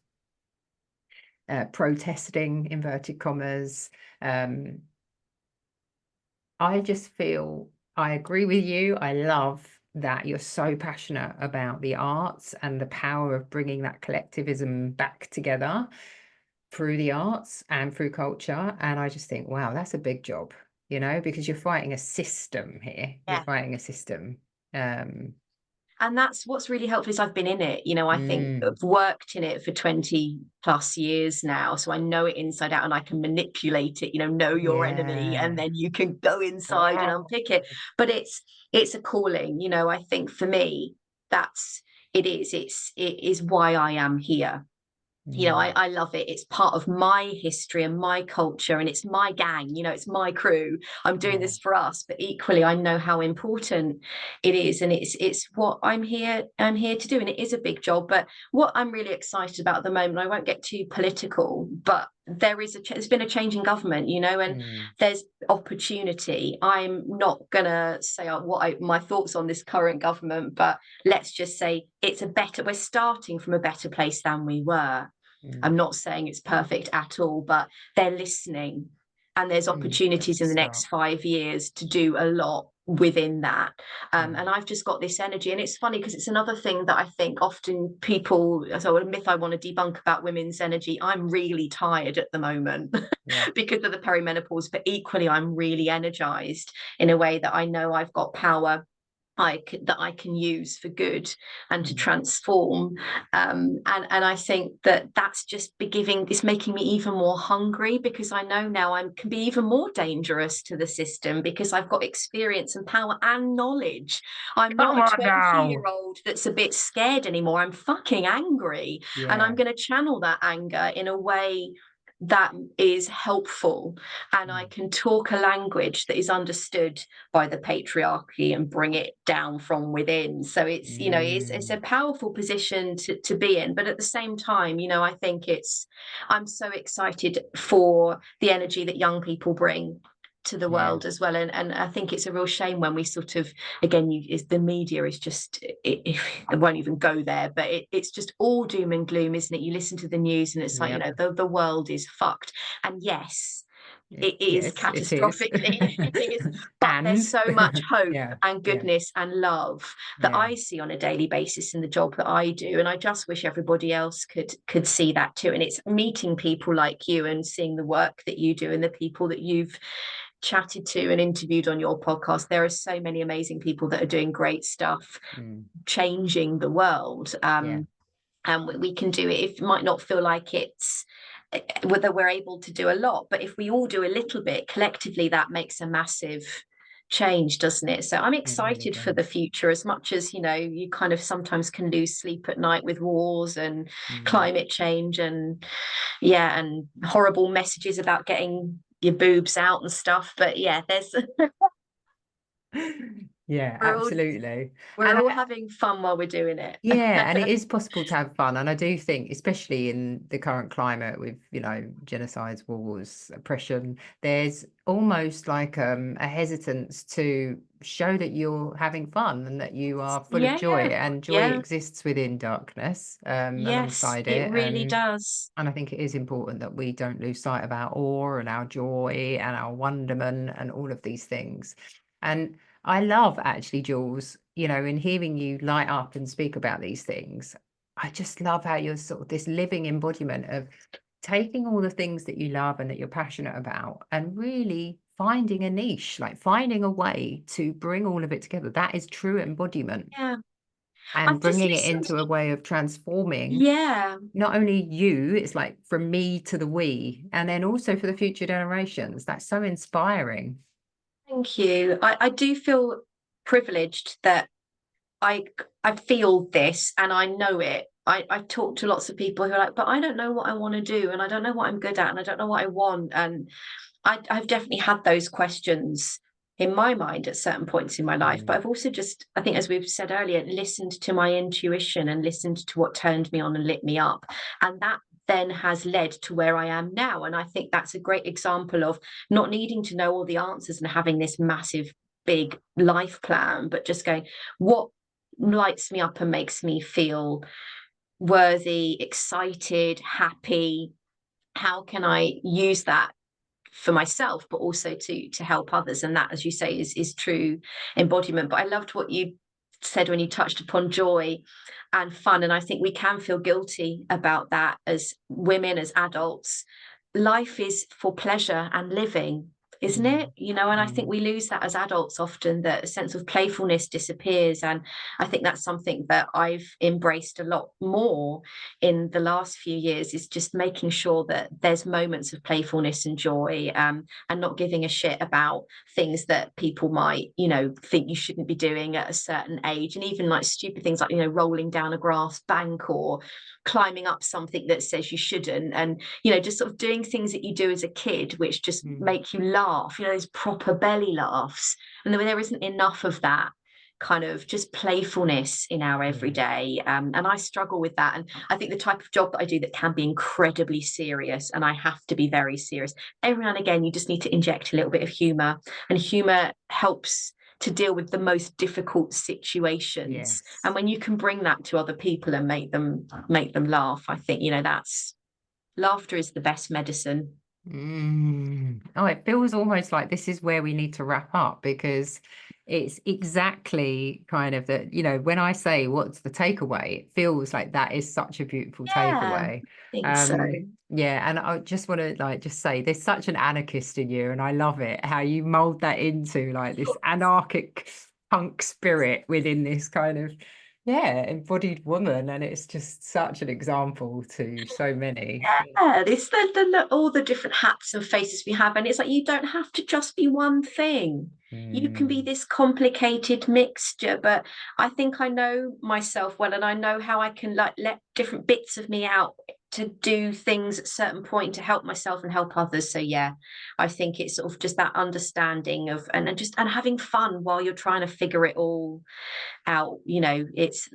protesting, inverted commas. I just feel I agree with you. I love that you're so passionate about the arts and the power of bringing that collectivism back together through the arts and through culture. And I just think, wow, that's a big job, you know, because you're fighting a system here. You're fighting a system. And that's what's really helpful, is I've been in it. You know, I think I've worked in it for 20 plus years now. So I know it inside out, and I can manipulate it, you know your enemy, and then you can go inside and unpick it. But it's a calling, you know. I think for me, it is why I am here. You know, I love it. It's part of my history and my culture, and it's my gang, you know, it's my crew. I'm doing this for us, but equally I know how important it is, and it's what I'm here to do. And it is a big job, but what I'm really excited about at the moment, I won't get too political, but there's been a change in government, you know, and there's opportunity. I'm not gonna say my thoughts on this current government, but let's just say we're starting from a better place than we were. I'm not saying it's perfect at all, but they're listening, and there's opportunities in the next 5 years to do a lot within that. And I've just got this energy. And it's funny because it's another thing that I think often people, so a myth I want to debunk about women's energy. I'm really tired at the moment because of the perimenopause, but equally I'm really energized in a way that I know I've got power that I can use for good and to transform. And I think that's just it's making me even more hungry, because I know now I can be even more dangerous to the system because I've got experience and power and knowledge. I'm not a 20-year-old that's a bit scared anymore. I'm fucking angry. And I'm going to channel that anger in a way that is helpful, and I can talk a language that is understood by the patriarchy and bring it down from within. So it's, you know, it's a powerful position to be in. But at the same time, you know, I think I'm so excited for the energy that young people bring to the world as well, and I think it's a real shame when we sort of, again, the media is just, it won't even go there, but it's just all doom and gloom, isn't it? You listen to the news and it's like, you know, the world is fucked, and yes, it is catastrophically it is, but there's so much hope and goodness and love that I see on a daily basis in the job that I do, and I just wish everybody else could see that too. And it's meeting people like you and seeing the work that you do and the people that you've chatted to and interviewed on your podcast. There are so many amazing people that are doing great stuff, changing the world, and we can do it. It might not feel like it's whether we're able to do a lot, but if we all do a little bit collectively, that makes a massive change, doesn't it? So I'm excited for the future, as much as, you know, you kind of sometimes can lose sleep at night with wars and climate change and and horrible messages about getting your boobs out and stuff, but there's absolutely, we're all having fun while we're doing it. And it is possible to have fun, and I do think, especially in the current climate with, you know, genocides, wars, oppression, there's almost like a hesitance to show that you're having fun and that you are full of joy, and joy exists within darkness, alongside it. It really does. And I think it is important that we don't lose sight of our awe and our joy and our wonderment and all of these things. And I love, actually, Jules, you know, in hearing you light up and speak about these things, I just love how you're sort of this living embodiment of taking all the things that you love and that you're passionate about and really finding a niche, like finding a way to bring all of it together. That is true embodiment. And bringing it into a way of transforming not only you, it's like from me to the we, and then also for the future generations. That's so inspiring. Thank you. I do feel privileged that I feel this and I know it. I talk to lots of people who are like, but I don't know what I want to do, and I don't know what I'm good at, and I don't know what I want. And I've definitely had those questions in my mind at certain points in my life. But I've also just, I think, as we've said earlier, listened to my intuition and listened to what turned me on and lit me up. And that then has led to where I am now. And I think that's a great example of not needing to know all the answers and having this massive, big life plan, but just going, what lights me up and makes me feel worthy, excited, happy? How can I use that for myself, but also to help others? And that, as you say, is true embodiment. But I loved what you said when you touched upon joy and fun, and I think we can feel guilty about that as women, as adults. Life is for pleasure and living, isn't it? You know, and I think we lose that as adults often, that a sense of playfulness disappears. And I think that's something that I've embraced a lot more in the last few years, is just making sure that there's moments of playfulness and joy, and not giving a shit about things that people might, you know, think you shouldn't be doing at a certain age. And even like stupid things like, you know, rolling down a grass bank or climbing up something that says you shouldn't, and, you know, just sort of doing things that you do as a kid which just make you laugh, you know, those proper belly laughs. And there isn't enough of that kind of just playfulness in our everyday, and I struggle with that. And I think the type of job that I do that can be incredibly serious, and I have to be very serious, every now and again you just need to inject a little bit of humor, and humor helps to deal with the most difficult situations. And when you can bring that to other people and make them laugh, I think, you know, that's, laughter is the best medicine. Oh, it feels almost like this is where we need to wrap up, because it's exactly kind of that, you know, when I say what's the takeaway, it feels like that is such a beautiful takeaway. I think so. And I just want to like just say there's such an anarchist in you, and I love it how you mold that into like this anarchic punk spirit within this kind of embodied woman, and it's just such an example to so many. It's all the different hats and faces we have, and it's like you don't have to just be one thing. You can be this complicated mixture. But I think I know myself well, and I know how I can like let different bits of me out to do things at a certain point to help myself and help others. So yeah, I think it's sort of just that understanding of and having fun while you're trying to figure it all out. You know, it's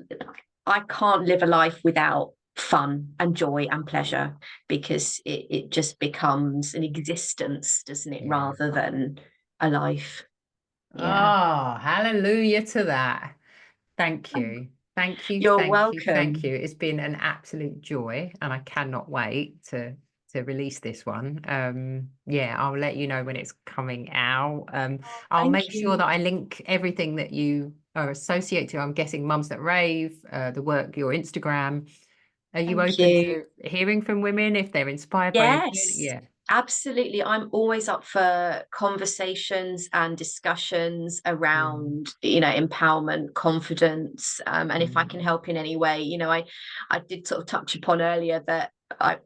I can't live a life without fun and joy and pleasure, because it just becomes an existence, doesn't it, Yeah. rather than a life. Yeah. Oh, hallelujah to that. Thank you. Thank you, You're thank you, thank welcome. you. It's been an absolute joy, and I cannot wait to release this one. Yeah, I'll let you know when it's coming out. I'll Thank make sure you. that I link everything that you are associated to. I'm guessing Mums That Rave, the work, your Instagram. Are you Thank open you. to hearing from women if they're inspired by your journey? Yes, Yeah. absolutely. I'm always up for conversations and discussions Mm, around, empowerment, confidence, and if I mm, can help in any way. I did sort of touch upon earlier that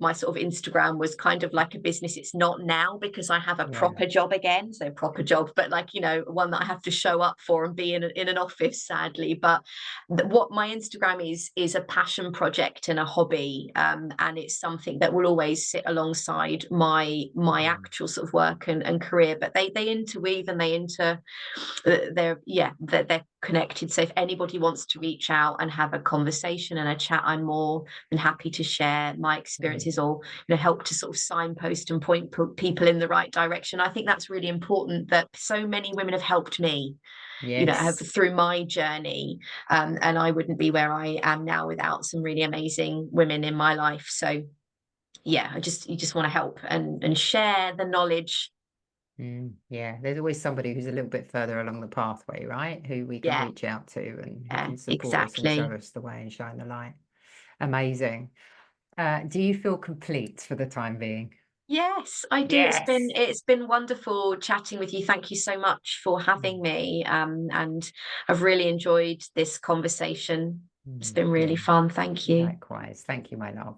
my sort of Instagram was kind of like a business. It's not now, because I have a yeah. proper job again, so proper job, but like, one that I have to show up for and be in an office, sadly. But what my Instagram is a passion project and a hobby, and it's something that will always sit alongside my Mm, actual sort of work and career. But they interweave, and they're connected. So if anybody wants to reach out and have a conversation and a chat, I'm more than happy to share my mm, experiences, or help to sort of signpost and point people in the right direction. I think that's really important, that so many women have helped me, have yes. through my journey, and I wouldn't be where I am now without some really amazing women in my life. So yeah, you just want to help and share the knowledge. Yeah, there's always somebody who's a little bit further along the pathway, right? Who we can Yeah, reach out to and who yeah, can support us and show exactly. us the way and shine the light. Amazing. Do you feel complete for the time being? Yes, I do. Yes. It's been wonderful chatting with you. Thank you so much for Mm, having me. And I've really enjoyed this conversation. It's been really Yeah, fun. Thank you. likewise. Thank you, my love.